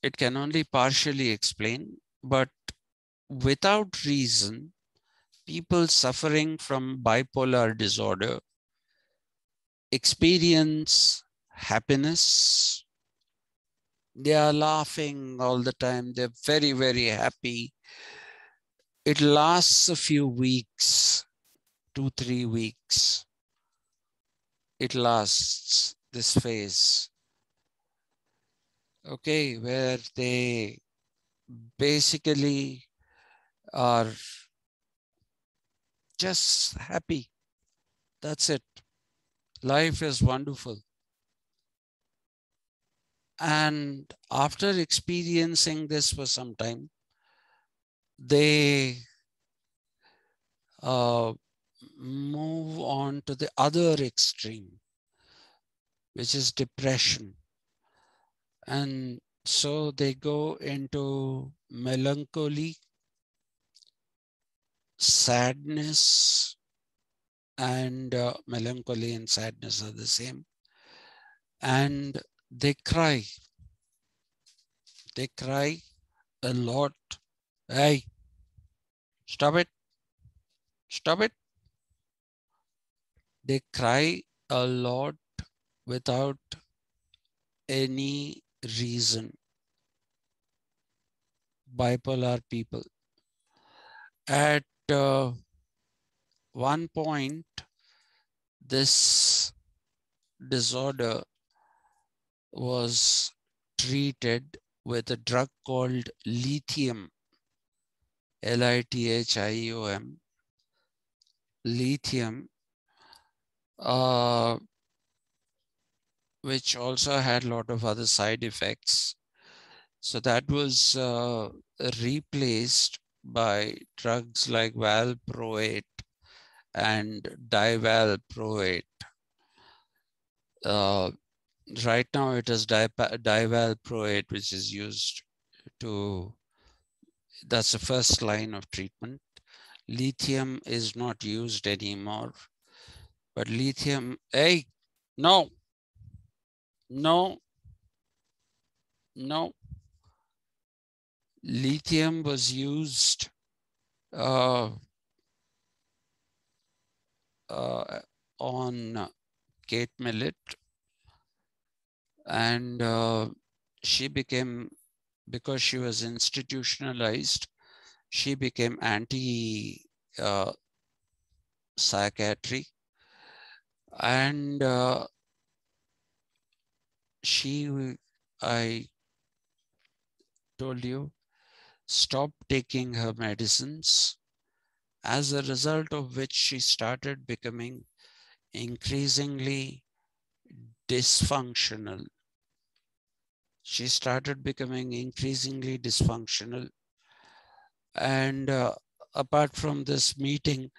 It can only partially explain, but without reason, people suffering from bipolar disorder experience happiness. They are laughing all the time. They're very, very happy. It lasts a few weeks, 2-3 weeks. It lasts, this phase. Okay, where they basically are just happy. That's it. Life is wonderful. And after experiencing this for some time, they move on to the other extreme, which is depression. And so they go into melancholy, sadness, and melancholy and sadness are the same. And they cry. They cry a lot. Hey, stop it. Stop it. They cry a lot without any reason. Bipolar people. At one point, this disorder was treated with a drug called lithium, Lithium, lithium, which also had a lot of other side effects. So that was replaced by drugs like valproate and divalproate. Right now it is divalproate, which is used to, that's the first line of treatment. Lithium is not used anymore, but lithium, hey, no, no, no. Lithium was used on Kate Millet, and she became, because she was institutionalized, she became anti-psychiatry, and I told you, stopped taking her medicines, as a result of which she started becoming increasingly dysfunctional. She started becoming increasingly dysfunctional. And apart from this meeting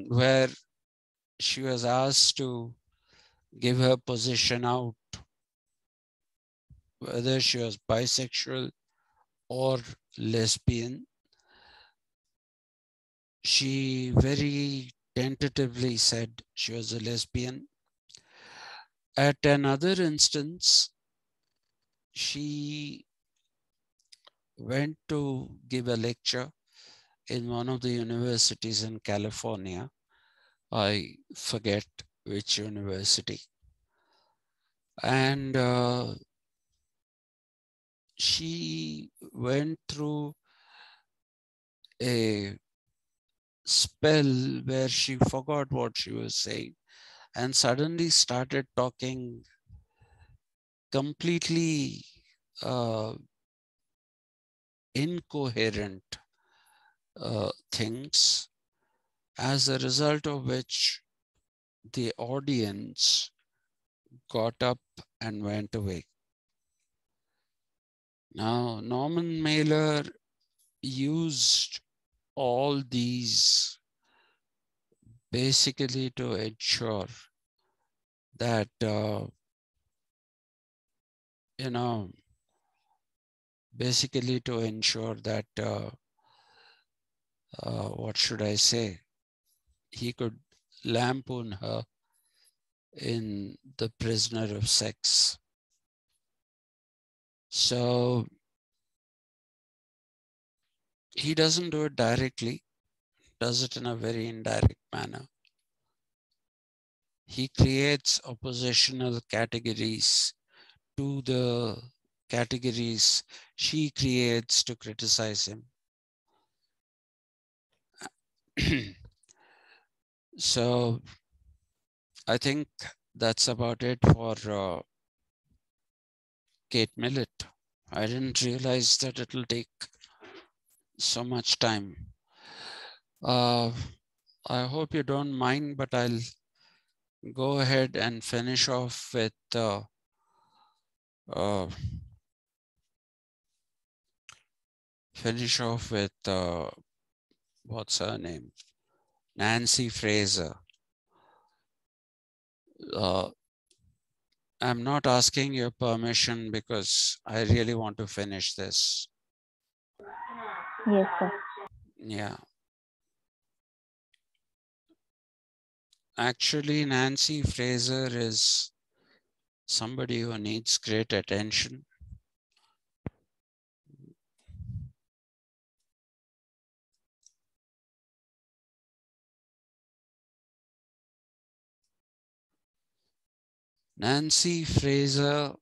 where she was asked to give her position out, whether she was bisexual or lesbian, she very tentatively said she was a lesbian. At another instance, she went to give a lecture in one of the universities in California. I forget which university. And she went through a spell where she forgot what she was saying and suddenly started talking completely incoherent things, as a result of which the audience got up and went away. Now, Norman Mailer used all these basically to ensure that, basically to ensure that, what should I say? He could lampoon her in The Prisoner of Sex. So he doesn't do it directly, does it in a very indirect manner. He creates oppositional categories to the categories she creates to criticize him. So I think that's about it for Kate Millet. I didn't realize that it'll take so much time. I hope you don't mind, but I'll go ahead and finish off with what's her name? Nancy Fraser. I'm not asking your permission because I really want to finish this. Yes, sir. Yeah. Actually, Nancy Fraser is somebody who needs great attention. Nancy Fraser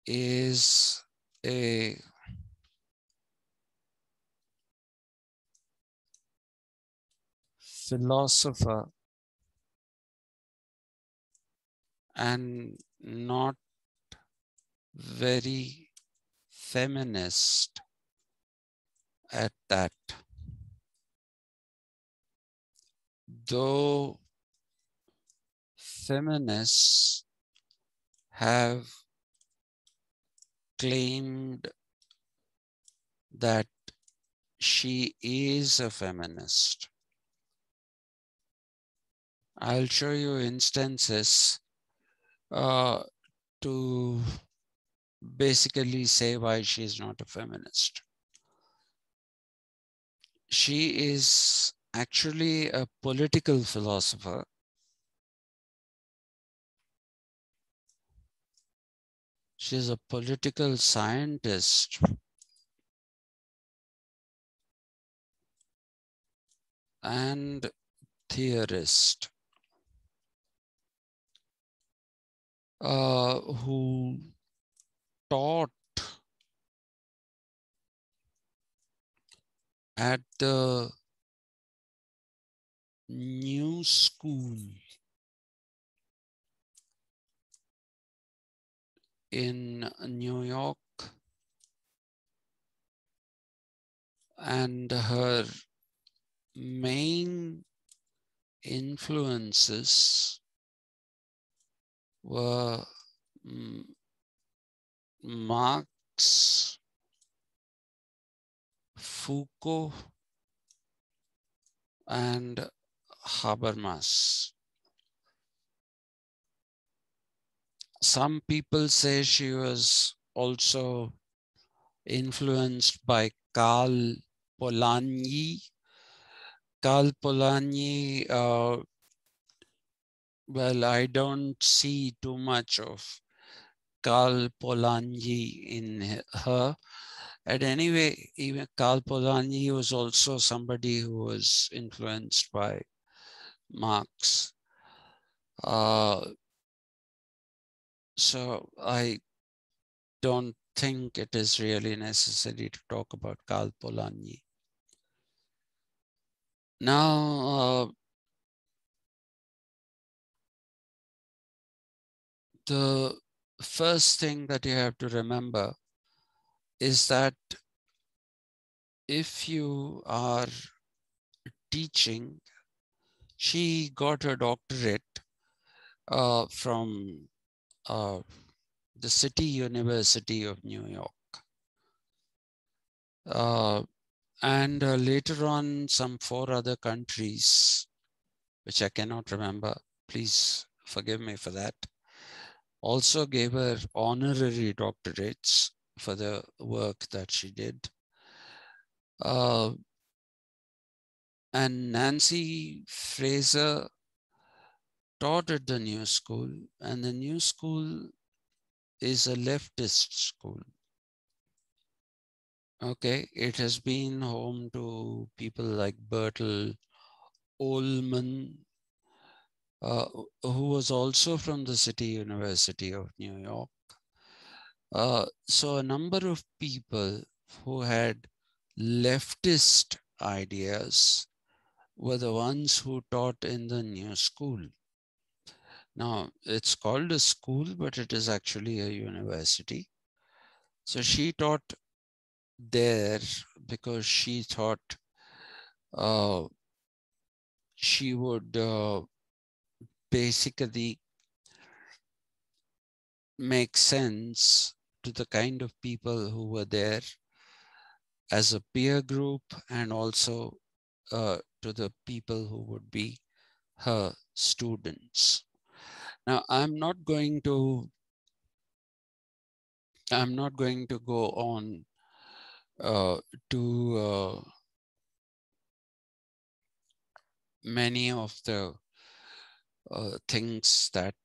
is a philosopher and not very feminist at that. Though feminists have claimed that she is a feminist. I'll show you instances to basically say why she's not a feminist. She is actually a political philosopher. She's a political scientist and theorist who taught at the New School in New York, and her main influences were Marx, Foucault, and Habermas. Some people say she was also influenced by Karl Polanyi. Karl Polanyi, well, I don't see too much of Karl Polanyi in her. And anyway, even Karl Polanyi was also somebody who was influenced by Marx. So I don't think it is really necessary to talk about Karl Polanyi. Now, the first thing that you have to remember is that if you are teaching, she got her doctorate from the City University of New York. And later on, some 4 other countries, which I cannot remember, please forgive me for that, also gave her honorary doctorates for the work that she did. And Nancy Fraser taught at the New School, and the New School is a leftist school. Okay, it has been home to people like Bertel Ohlman, who was also from the City University of New York. So a number of people who had leftist ideas were the ones who taught in the New School. Now, it's called a school, but it is actually a university. So she taught there because she thought she would basically make sense to the kind of people who were there as a peer group, and also to the people who would be her students. Now, I'm not going to go on to many of the things that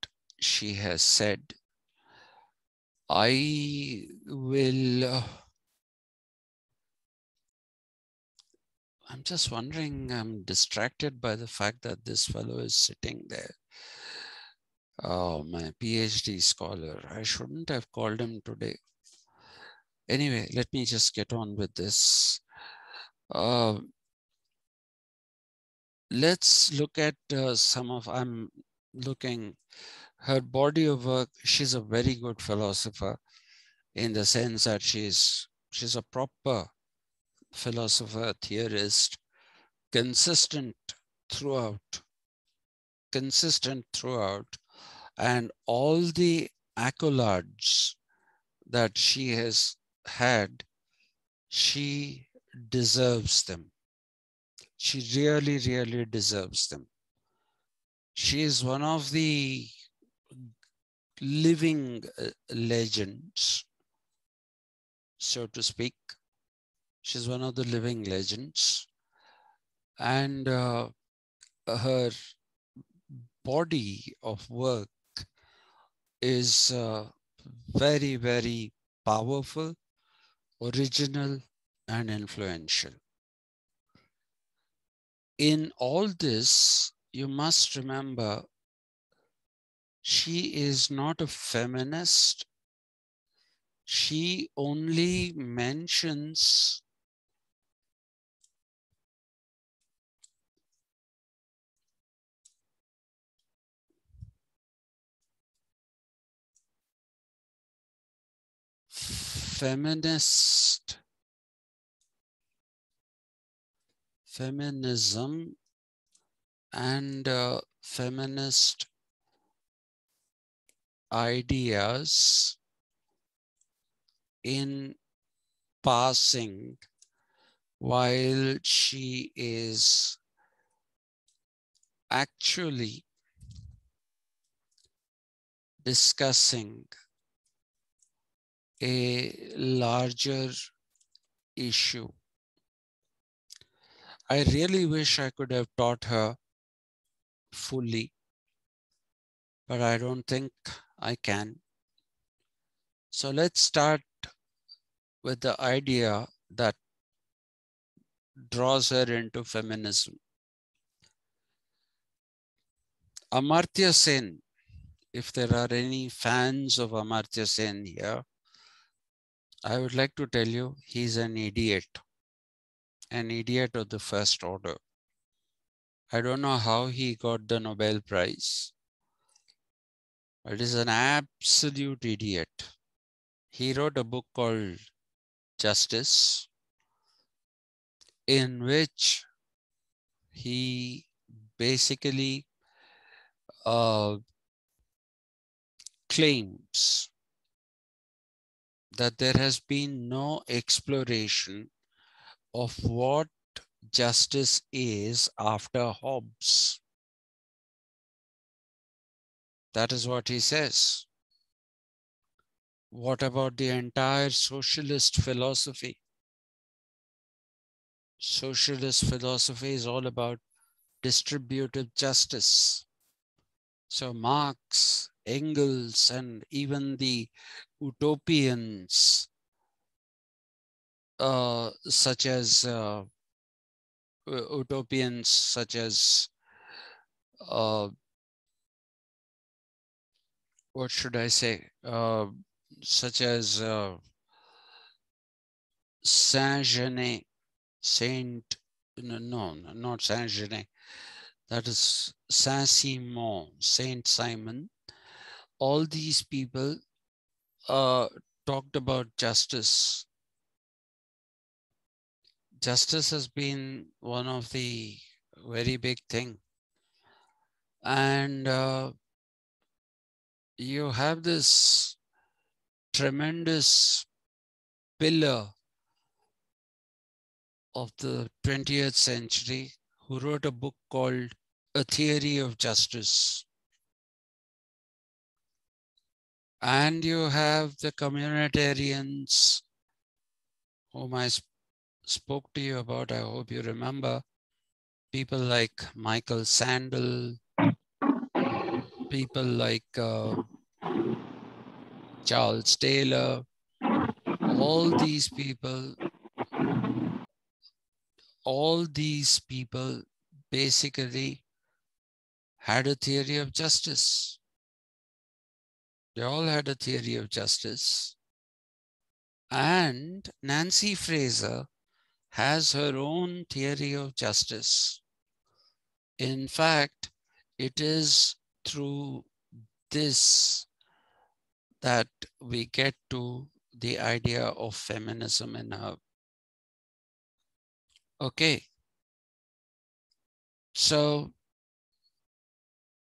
she has said. I will. I'm just wondering, I'm distracted by the fact that this fellow is sitting there. Oh, my PhD scholar. I shouldn't have called him today. Anyway, let me just get on with this. Let's look at I'm looking her body of work. She's a very good philosopher in the sense that she's a proper philosopher, theorist, consistent throughout, and all the accolades that she has had, she deserves them. She really, really deserves them. She is one of the living legends, so to speak. She's one of the living legends. And her body of work is very, very powerful, original, and influential. In all this, you must remember, she is not a feminist. She only mentions feminism and feminist ideas in passing while she is actually discussing a larger issue. I really wish I could have taught her fully, but I don't think I can. So let's start with the idea that draws her into feminism. Amartya Sen, if there are any fans of Amartya Sen here, I would like to tell you he's an idiot of the first order. I don't know how he got the Nobel Prize, but he's an absolute idiot. He wrote a book called Justice, in which he basically claims that there has been no exploration of what justice is after Hobbes. That is what he says. What about the entire socialist philosophy? Socialist philosophy is all about distributive justice. So Marx, Engels, and even the utopians such as what should I say? Such as Saint-Genet, not Saint-Genet, that is Saint-Simon, Saint Simon. All these people talked about justice. Justice has been one of the very big thing. And you have this tremendous pillar of the 20th century who wrote a book called A Theory of Justice. And you have the communitarians whom I spoke to you about. I hope you remember. People like Michael Sandel, people like Charles Taylor, all these people basically had a theory of justice. They all had a theory of justice. And Nancy Fraser has her own theory of justice. In fact, it is through this that we get to the idea of feminism in her. Okay. So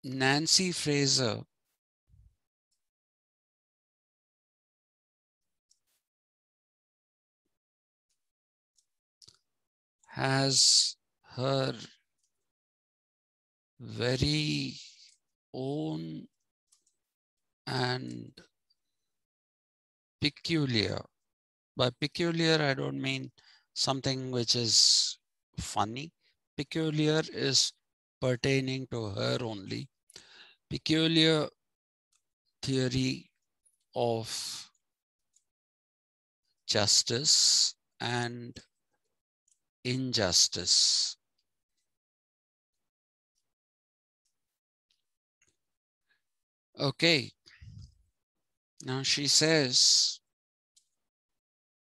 Nancy Fraser has her very own and peculiar. By peculiar, I don't mean something which is funny. Peculiar is pertaining to her only. Peculiar theory of justice and injustice. Okay, now she says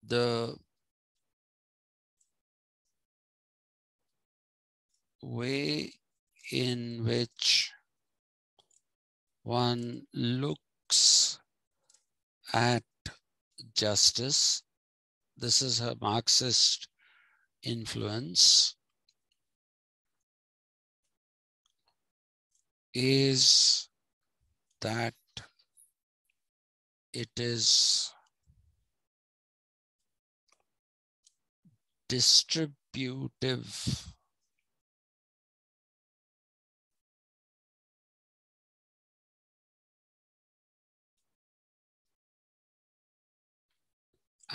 the way in which one looks at justice, this is her Marxist influence, is that it is distributive.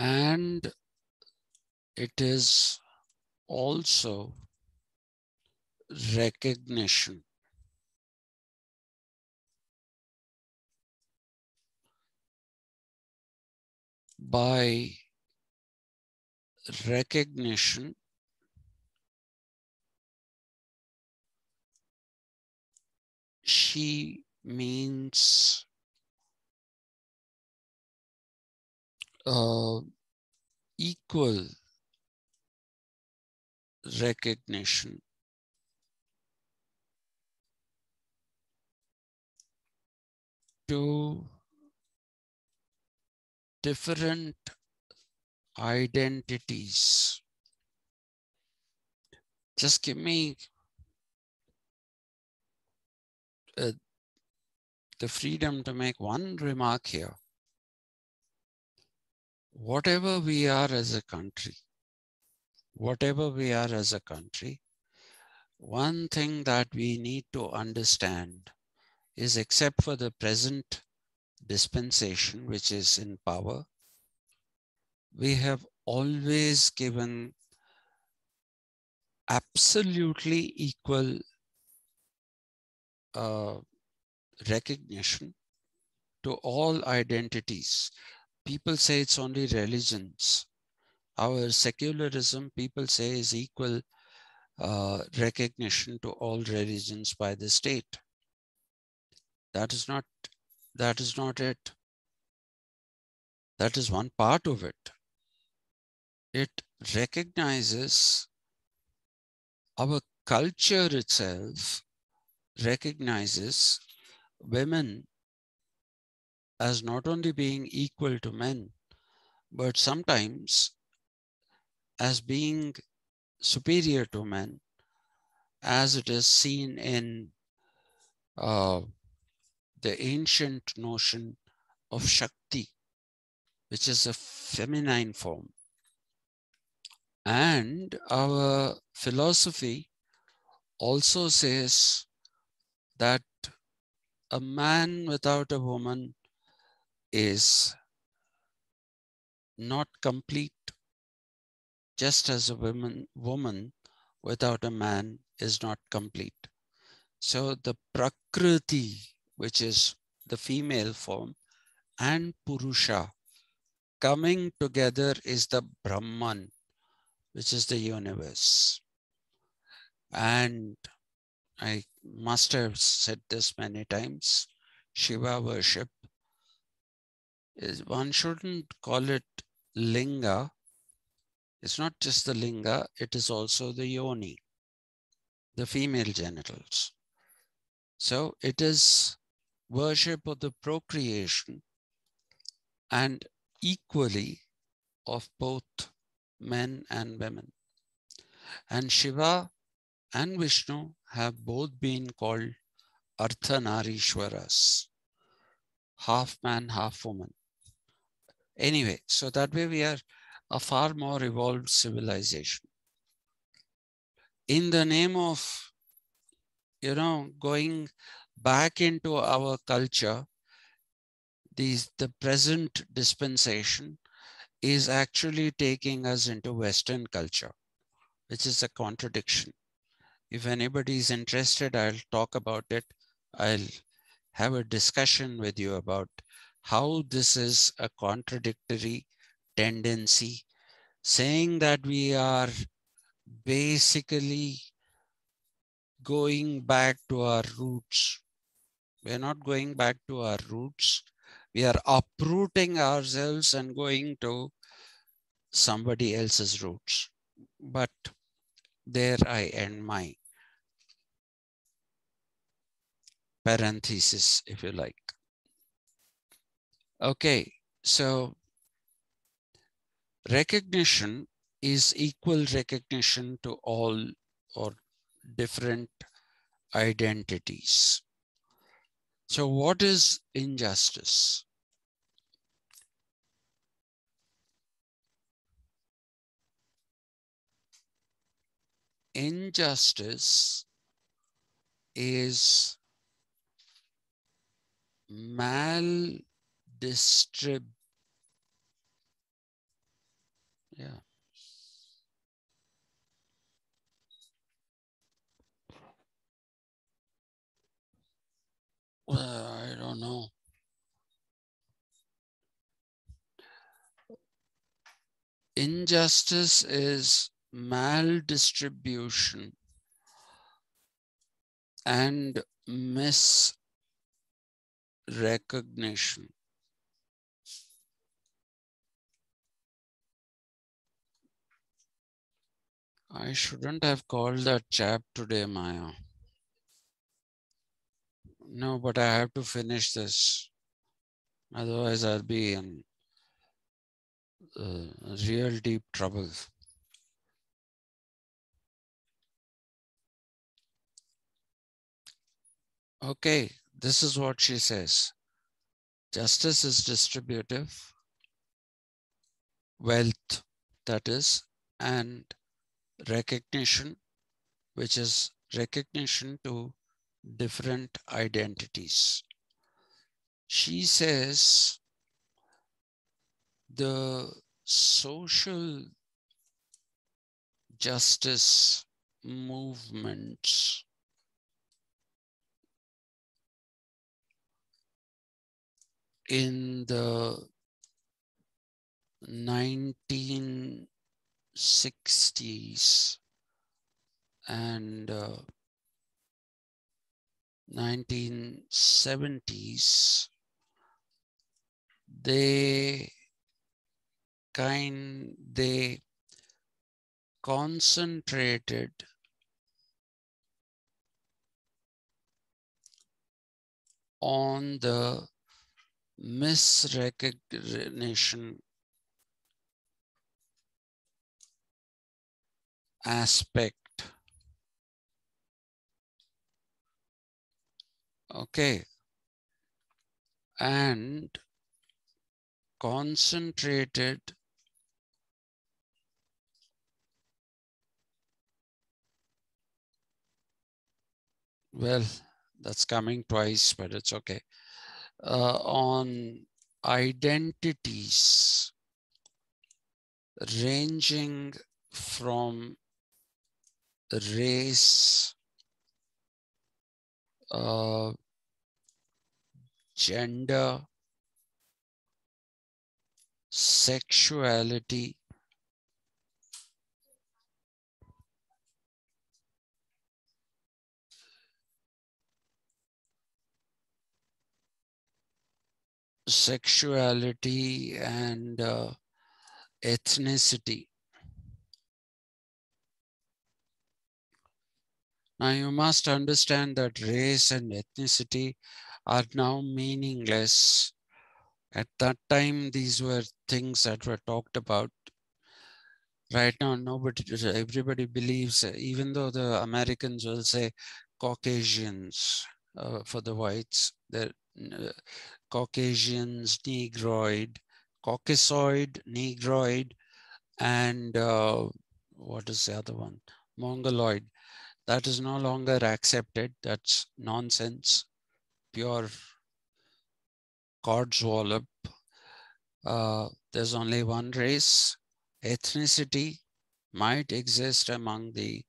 And it is also recognition. By recognition, she means equal recognition to different identities. Just give me the freedom to make one remark here. Whatever we are as a country, one thing that we need to understand is, except for the present dispensation, which is in power, we have always given absolutely equal recognition to all identities. People say it's only religions. Our secularism, people say, is equal recognition to all religions by the state. That is not it. That is one part of it. It recognizes our culture itself, recognizes women as not only being equal to men, but sometimes as being superior to men, as it is seen in the ancient notion of Shakti, which is a feminine form. And our philosophy also says that a man without a woman is not complete, just as a woman without a man is not complete. So the Prakriti, which is the female form, and Purusha coming together is the Brahman, which is the universe. And I must have said this many times, Shiva worship is one shouldn't call it linga. It's not just the linga, it is also the yoni, the female genitals. So it is worship of the procreation and equally of both men and women. And Shiva and Vishnu have both been called Ardhanarishwaras, half man, half woman. Anyway, so that way we are a far more evolved civilization. In the name of, going back into our culture, the present dispensation is actually taking us into Western culture, which is a contradiction. If anybody is interested, I'll talk about it. I'll have a discussion with you about how this is a contradictory tendency, saying that we are basically going back to our roots. We're not going back to our roots. We are uprooting ourselves and going to somebody else's roots. But there I end my parenthesis, if you like. Okay, so recognition is equal recognition to all or different identities. So what is injustice? Injustice is maldistrib. Yeah. I don't know. Injustice is maldistribution and misrecognition. I shouldn't have called that chap today, Maya. No, but I have to finish this. Otherwise, I'll be in real deep trouble. Okay, this is what she says. Justice is distributive, wealth, that is, and recognition, which is recognition to different identities. She says the social justice movements in the 1960s and 1970s, they concentrated on the misrecognition aspect. Okay. And concentrated well, that's coming twice, but it's okay. On identities ranging from race, gender, sexuality, sexuality and ethnicity. Now you must understand that race and ethnicity are now meaningless. At that time, these were things that were talked about. Right now, everybody believes, even though the Americans will say Caucasians for the whites, they're Caucasians, Negroid, Caucasoid, Negroid, and what is the other one? Mongoloid. That is no longer accepted. That's nonsense, pure codswallop. There's only one race. Ethnicity might exist among the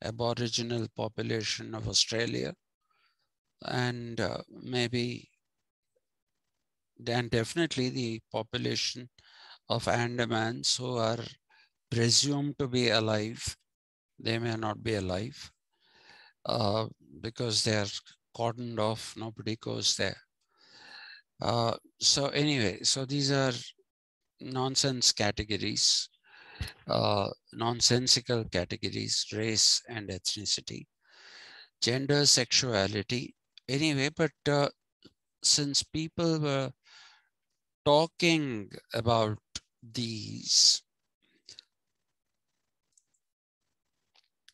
Aboriginal population of Australia, and maybe, and definitely the population of Andamans who are presumed to be alive. They may not be alive because they are cordoned off. Nobody goes there. So anyway, so these are nonsense categories, nonsensical categories, race and ethnicity, gender, sexuality. Anyway, but since people were talking about these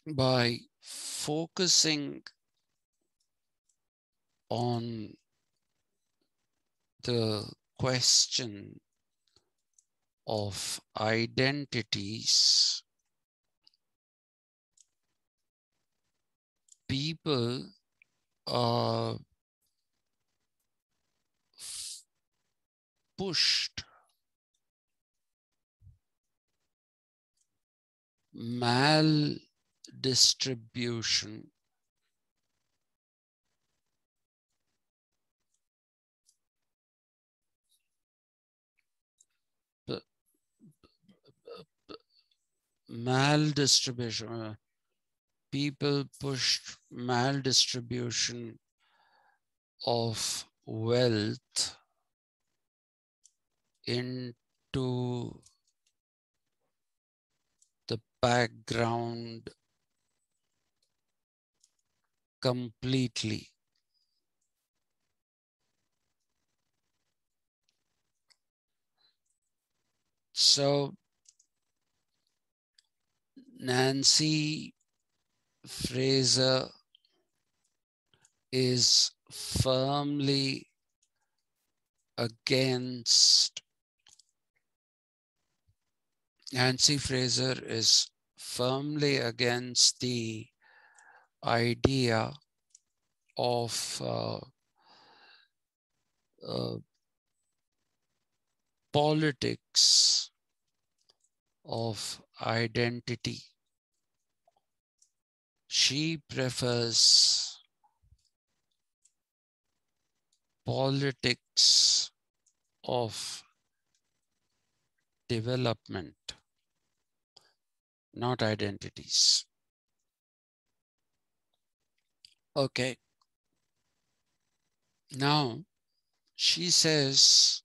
by focusing on the question of identities, people pushed maldistribution maldistribution. People pushed maldistribution of wealth into the background completely. So Nancy Fraser is firmly against, Nancy Fraser is firmly against the idea of politics of identity. She prefers politics of development, not identities. Okay. Now, she says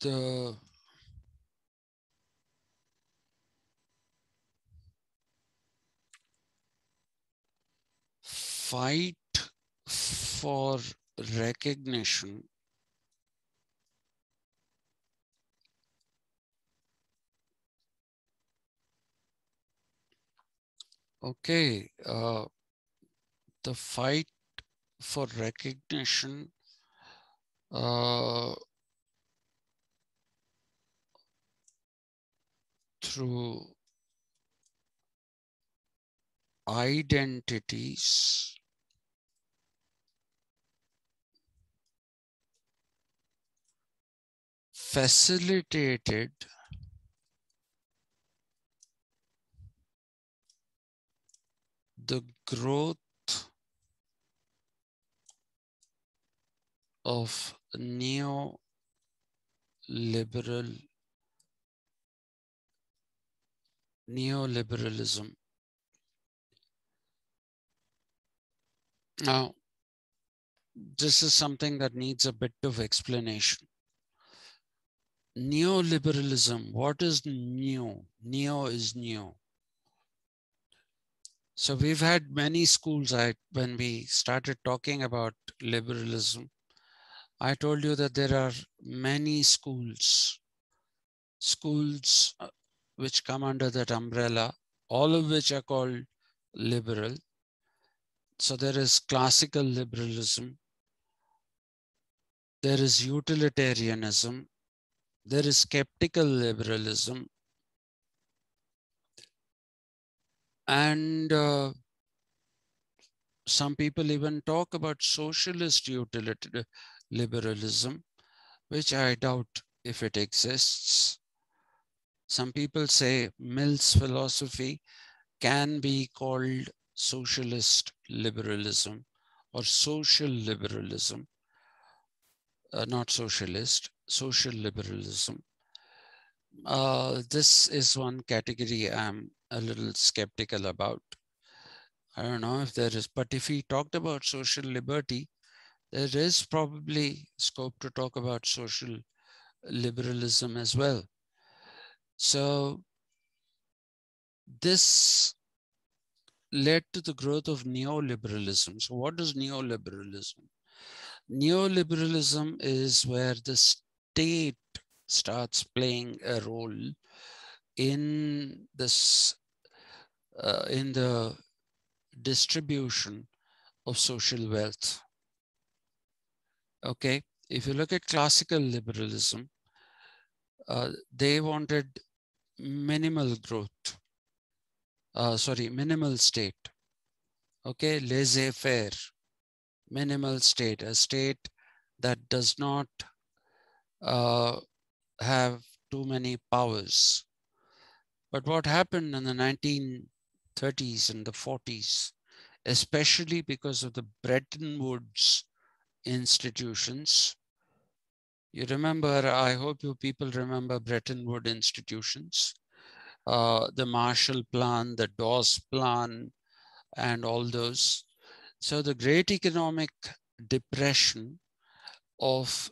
the fight for recognition the fight for recognition through identities facilitated the growth of neoliberalism. Now, this is something that needs a bit of explanation. Neoliberalism, what is new? Neo is new. So we've had many schools. When we started talking about liberalism, I told you that there are many schools which come under that umbrella, all of which are called liberal. So there is classical liberalism, there is utilitarianism, there is skeptical liberalism, and some people even talk about socialist liberalism, which I doubt if it exists. Some people say Mill's philosophy can be called socialist liberalism or social liberalism, not socialist, social liberalism. This is one category I'm a little skeptical about. I don't know if there is, but if we talked about social liberty, there is probably scope to talk about social liberalism as well. So this led to the growth of neoliberalism. So what is neoliberalism? Neoliberalism is where the state starts playing a role in this, in the distribution of social wealth. Okay, if you look at classical liberalism, they wanted minimal growth, minimal state. Okay, laissez-faire, minimal state, a state that does not have too many powers. But what happened in the 1930s and the 40s, especially because of the Bretton Woods institutions, you remember, I hope you people remember Bretton Woods institutions, the Marshall Plan, the Dawes Plan, and all those. So the Great Economic Depression of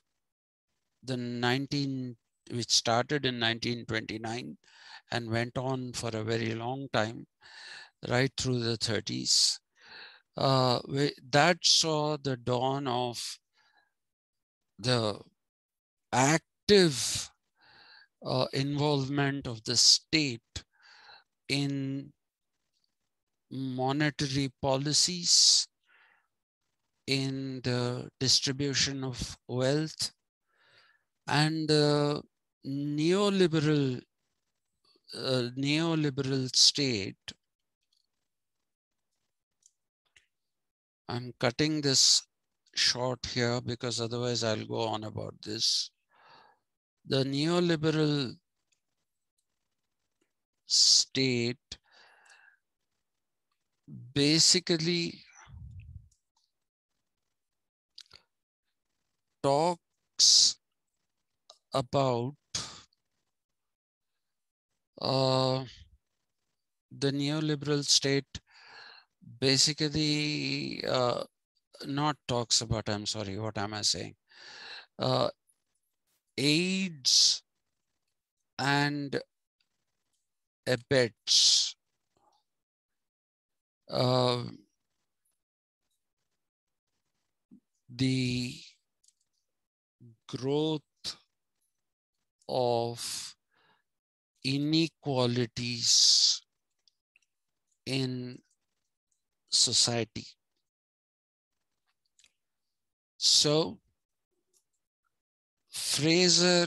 which started in 1929 and went on for a very long time, right through the 30s. That saw the dawn of the active involvement of the state in monetary policies, in the distribution of wealth, and the neoliberal state. I'm cutting this short here because otherwise I'll go on about this. The neoliberal state basically talks about the neoliberal state basically not talks about, I'm sorry, what am I saying? Aids and abets the growth of inequalities in society. So Fraser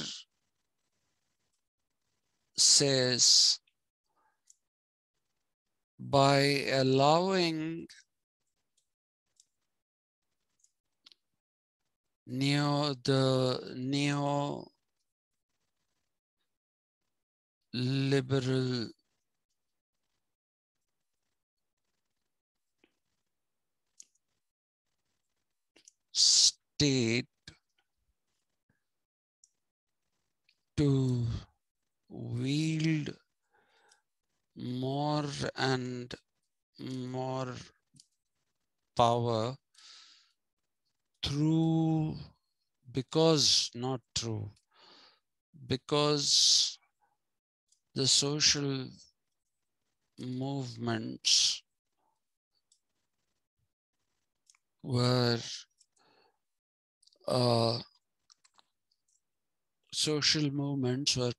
says by allowing the neoliberal state to wield more and more power because the social movements were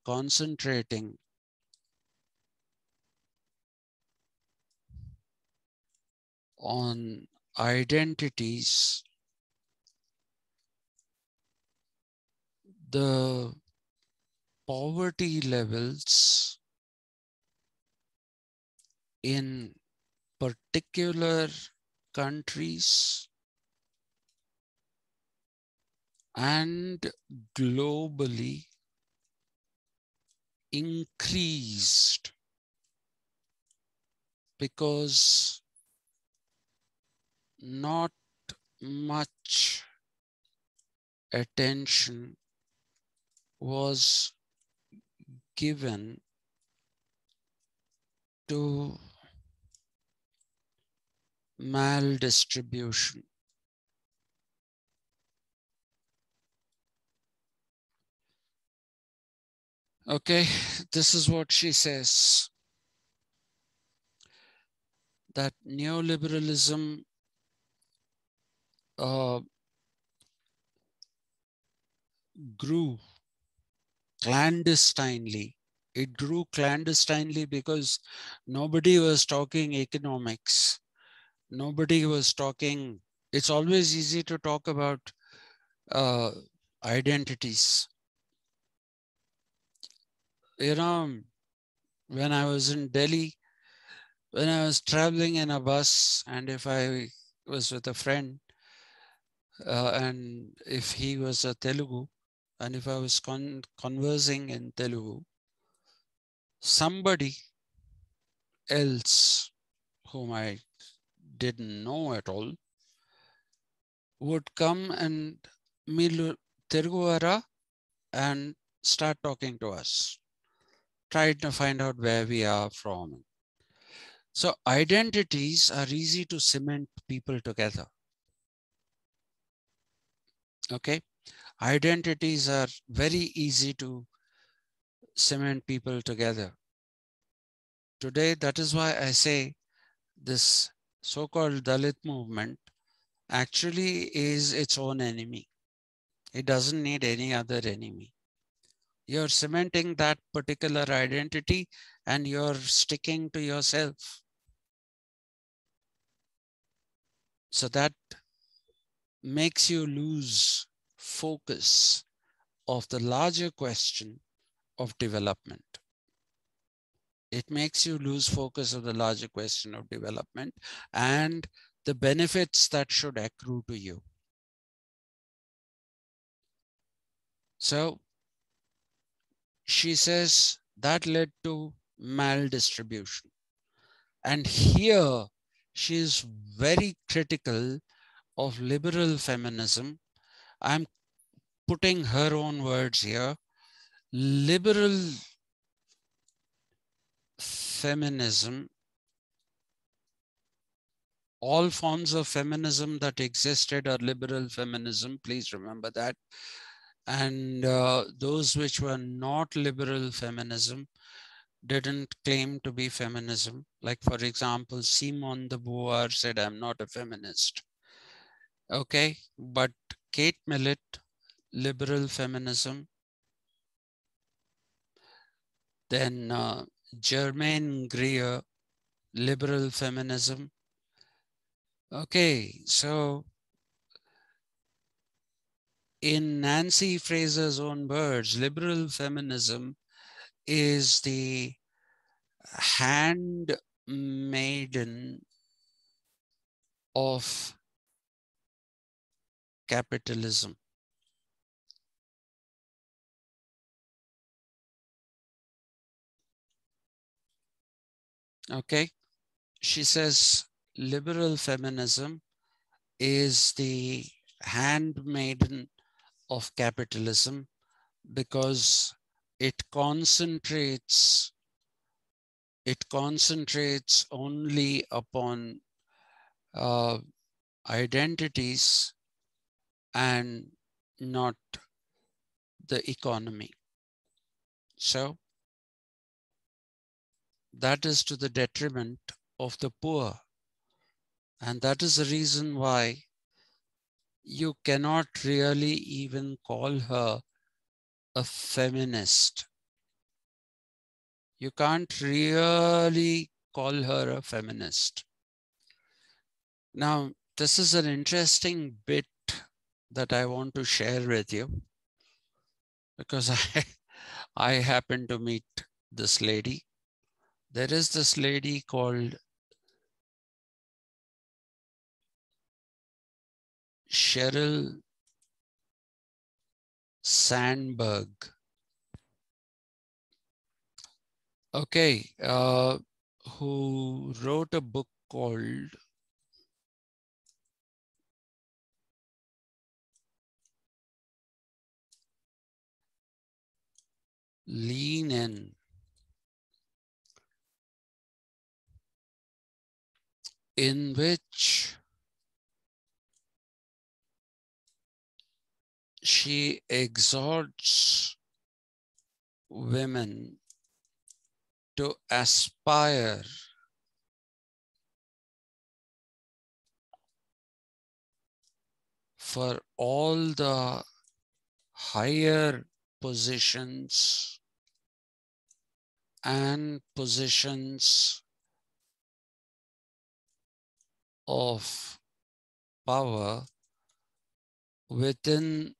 concentrating on identities, the poverty levels in particular countries and globally increased because not much attention was given to maldistribution. Okay, this is what she says, that neoliberalism grew clandestinely. It grew clandestinely because nobody was talking economics. Nobody was talking. It's always easy to talk about identities. You know, when I was in Delhi, when I was traveling in a bus, and if I was with a friend, and if he was a Telugu, and if I was conversing in Telugu, somebody else whom I didn't know at all would come and Milu Telugu and start talking to us, trying to find out where we are from. So identities are easy to cement people together. Okay, identities are very easy to cement people together. Today, that is why I say this so-called Dalit movement actually is its own enemy. It doesn't need any other enemy. You're cementing that particular identity and you're sticking to yourself. So that makes you lose focus of the larger question of development. It makes you lose focus of the larger question of development and the benefits that should accrue to you. So she says that led to maldistribution. And here she is very critical of liberal feminism. I'm putting her own words here. Liberal feminism, all forms of feminism that existed are liberal feminism, please remember that. And those which were not liberal feminism didn't claim to be feminism. Like, for example, Simone de Beauvoir said, I'm not a feminist. Okay, but Kate Millet, liberal feminism. Then Germaine Greer, liberal feminism. Okay, so in Nancy Fraser's own words, liberal feminism is the handmaiden of capitalism. Okay, she says liberal feminism is the handmaiden of capitalism because it concentrates only upon identities and not the economy. So that is to the detriment of the poor. And that is the reason why you cannot really even call her a feminist. You can't really call her a feminist. Now, this is an interesting bit that I want to share with you, because I happen to meet this lady. There is this lady called Cheryl Sandberg. Okay, who wrote a book called Lean in which she exhorts women to aspire for all the higher positions and positions of power within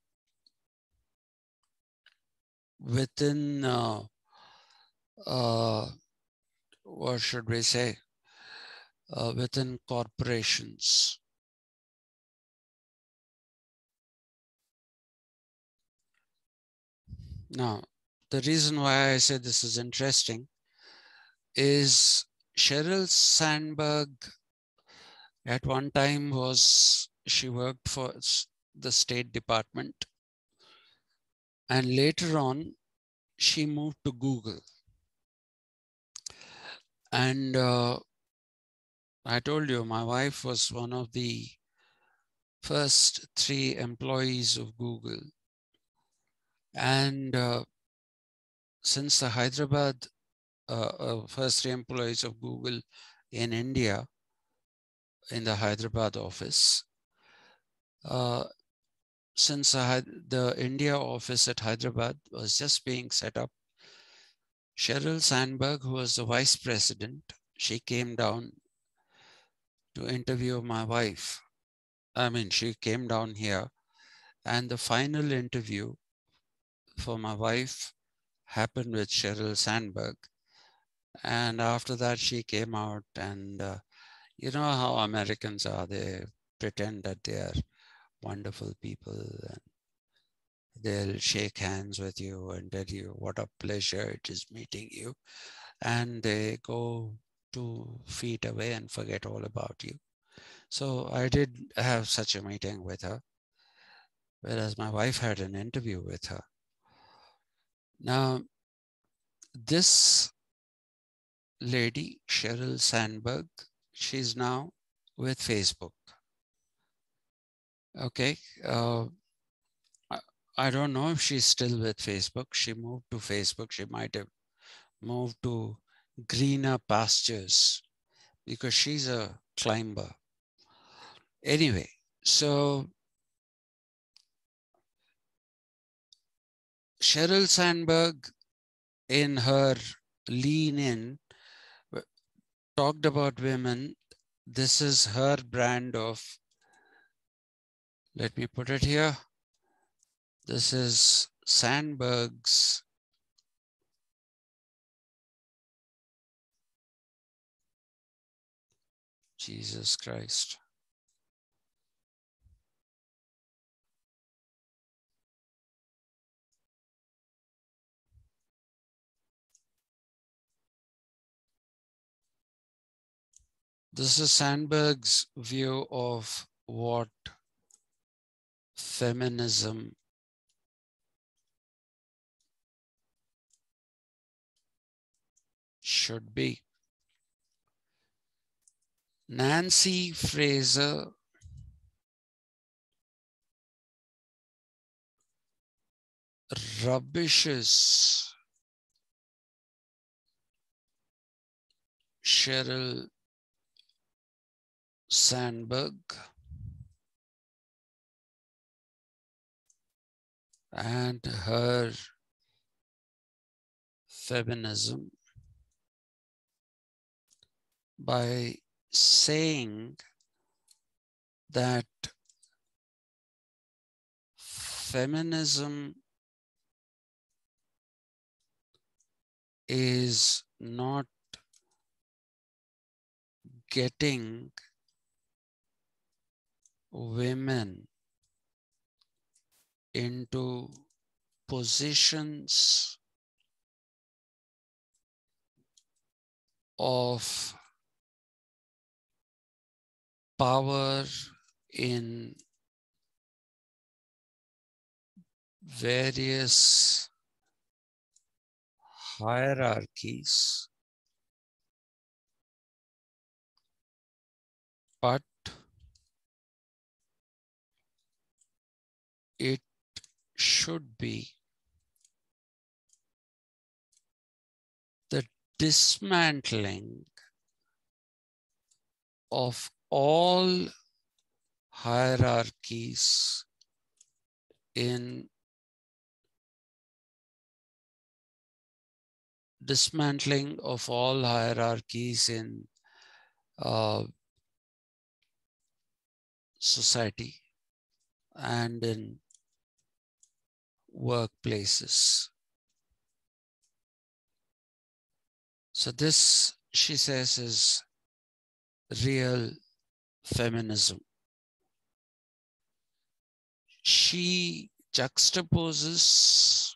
what should we say, within corporations. Now, the reason why I say this is interesting is Cheryl Sandberg at one time she worked for the State Department, and later on she moved to Google. And I told you, my wife was one of the first 3 employees of Google. And since the Hyderabad, first 3 employees of Google in India, in the Hyderabad office, since the India office at Hyderabad was just being set up, Cheryl Sandberg, who was the vice president, she came down to interview my wife. I mean, she came down here, and the final interview for my wife happened with Cheryl Sandberg. And after that, she came out, and you know how Americans are. They pretend that they are wonderful people, and they'll shake hands with you and tell you what a pleasure it is meeting you. And they go 2 feet away and forget all about you. So I did have such a meeting with her, whereas my wife had an interview with her. Now, this lady, Cheryl Sandberg, she's now with Facebook. Okay. I don't know if she's still with Facebook. She moved to Facebook. She might have moved to greener pastures because she's a climber. Anyway, so Cheryl Sandberg, in her Lean In, talked about women. This is her brand of, let me put it here. This is Sandberg's Jesus Christ. This is Sandberg's view of what feminism should be. Nancy Fraser rubbishes Cheryl Sandberg and her feminism by saying that feminism is not getting women into positions of power in various hierarchies, but it should be the dismantling of all hierarchies in uh, society and in workplaces. So this, she says, is real feminism. She juxtaposes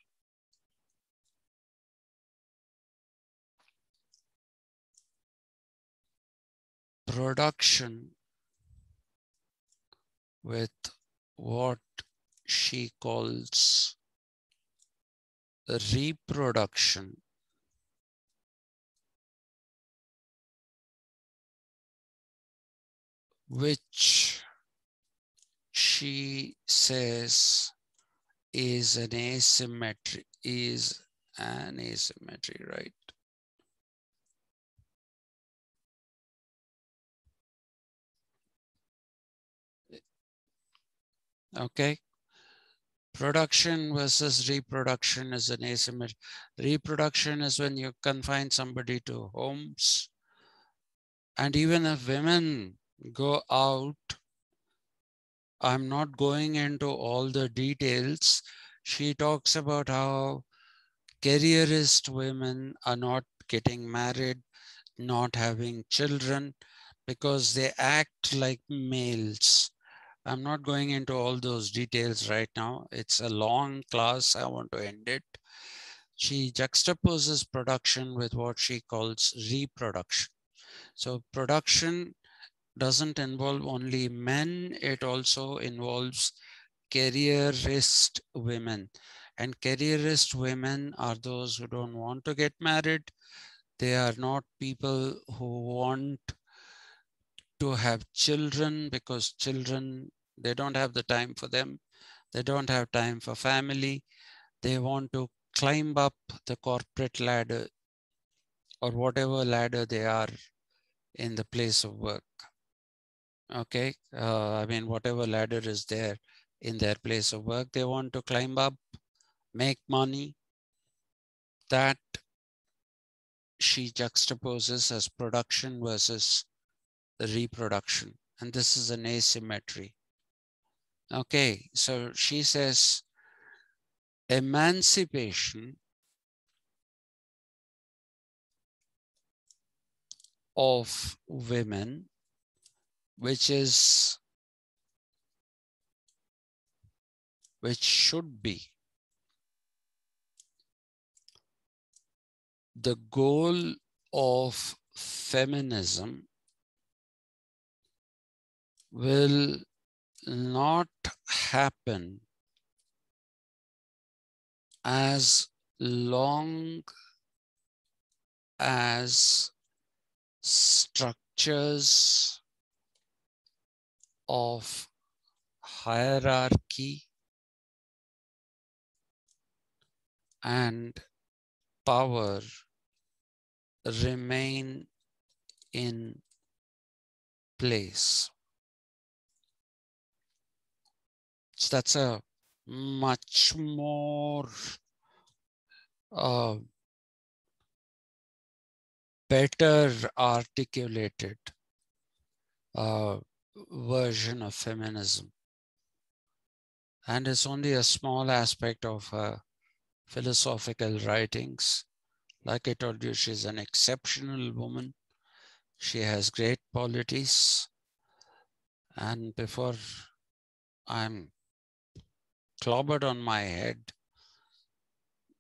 production with what she calls reproduction, which she says is an asymmetry, right? Okay. Production versus reproduction is an asymmetry. Reproduction is when you confine somebody to homes. And even if women go out, I'm not going into all the details. She talks about how careerist women are not getting married, not having children, because they act like males. I'm not going into all those details right now. It's a long class. I want to end it. She juxtaposes production with what she calls reproduction. So production doesn't involve only men, it also involves careerist women. And careerist women are those who don't want to get married. They are not people who want to have children because children, they don't have the time for them. They don't have time for family. They want to climb up the corporate ladder or whatever ladder they are in the place of work. Okay. I mean, whatever ladder is there in their place of work, they want to climb up, make money. That she juxtaposes as production versus the reproduction. And this is an asymmetry. Okay, so she says emancipation of women, which should be the goal of feminism, will not happen as long as structures of hierarchy and power remain in place. So that's a much more better articulated version of feminism. And it's only a small aspect of her philosophical writings. Like I told you, she's an exceptional woman. She has great qualities. And before I'm clobbered on my head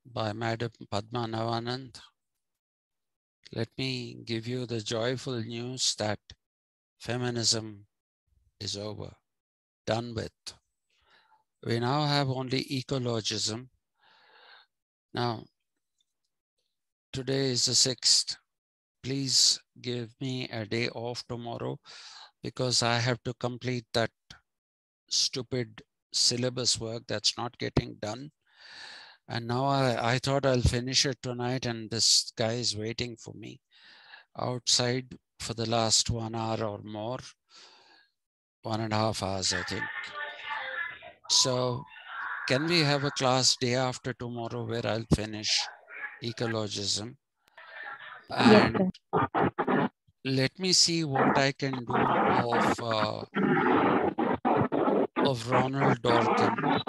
by Madam Padma Navanand, let me give you the joyful news that feminism is over, done with. We now have only ecologism. Now, today is the 6th. Please give me a day off tomorrow because I have to complete that stupid syllabus work that's not getting done. And now I thought I'll finish it tonight, and this guy is waiting for me outside for the last 1 hour or more, 1.5 hours, I think. So can we have a class day after tomorrow where I'll finish ecologism? And Yes, let me see what I can do of Ronald Dworkin.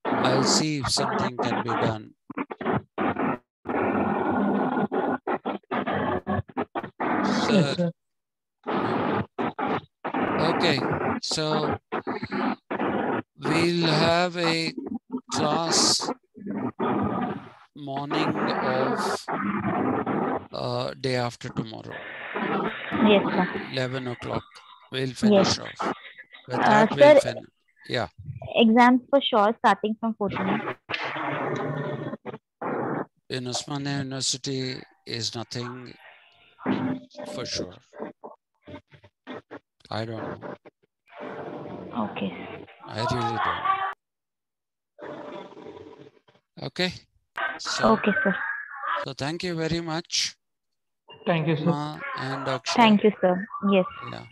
I'll see if something can be done. Sir. Yes, sir. Yeah. Okay, so we'll have a class morning of day after tomorrow, Yes, sir. 11 o'clock. We'll Yes. finish off. With that, we'll Sir, finish. Yeah. exams for sure starting from 14th. In Osmania University is nothing for sure. I don't know. Okay. I really don't know. Okay. So, Okay, sir. so thank you very much, Thank you, sir. Ma and Akshay. Thank you, sir. Yes. Yeah.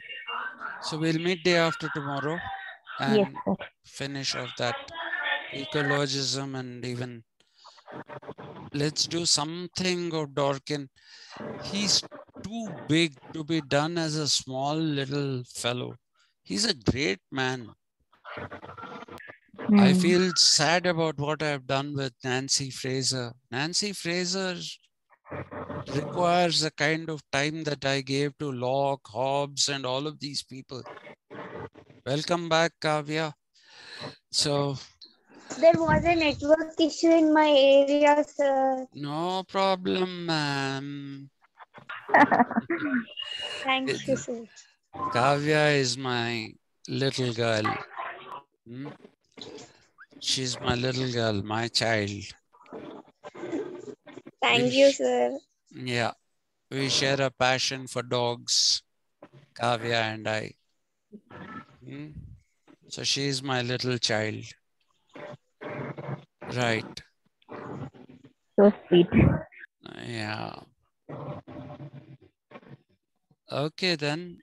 So we'll meet day after tomorrow Yes, and sir. finish off that ecologism, and even let's do something of Dworkin. He's too big to be done as a small little fellow. He's a great man. I feel sad about what I've done with Nancy Fraser. Nancy Fraser requires the kind of time that I gave to Locke, Hobbes, and all of these people. Welcome back, Kavya. So, there was a network issue in my area, sir. no problem, ma'am. Thank you, sir. Kavya is my little girl. She's my little girl, my child. Thank you, sir. Yeah, we share a passion for dogs, Kavya and I. So she's my little child. Right. So sweet. Yeah. Okay, then.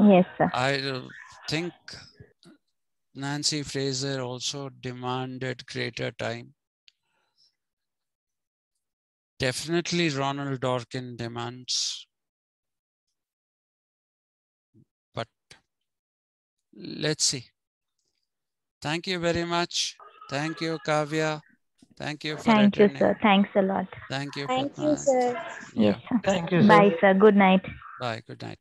Yes, sir. I think Nancy Fraser also demanded greater time. Definitely Ronald Dworkin demands. But let's see. Thank you very much. Thank you, Kavya. Thank you for Thank you, attending. sir. Thanks a lot. Thank you, Thank Padma. you, sir. Yeah. Yes, sir. Thank you, sir. Bye, sir. Good night. Bye. Good night.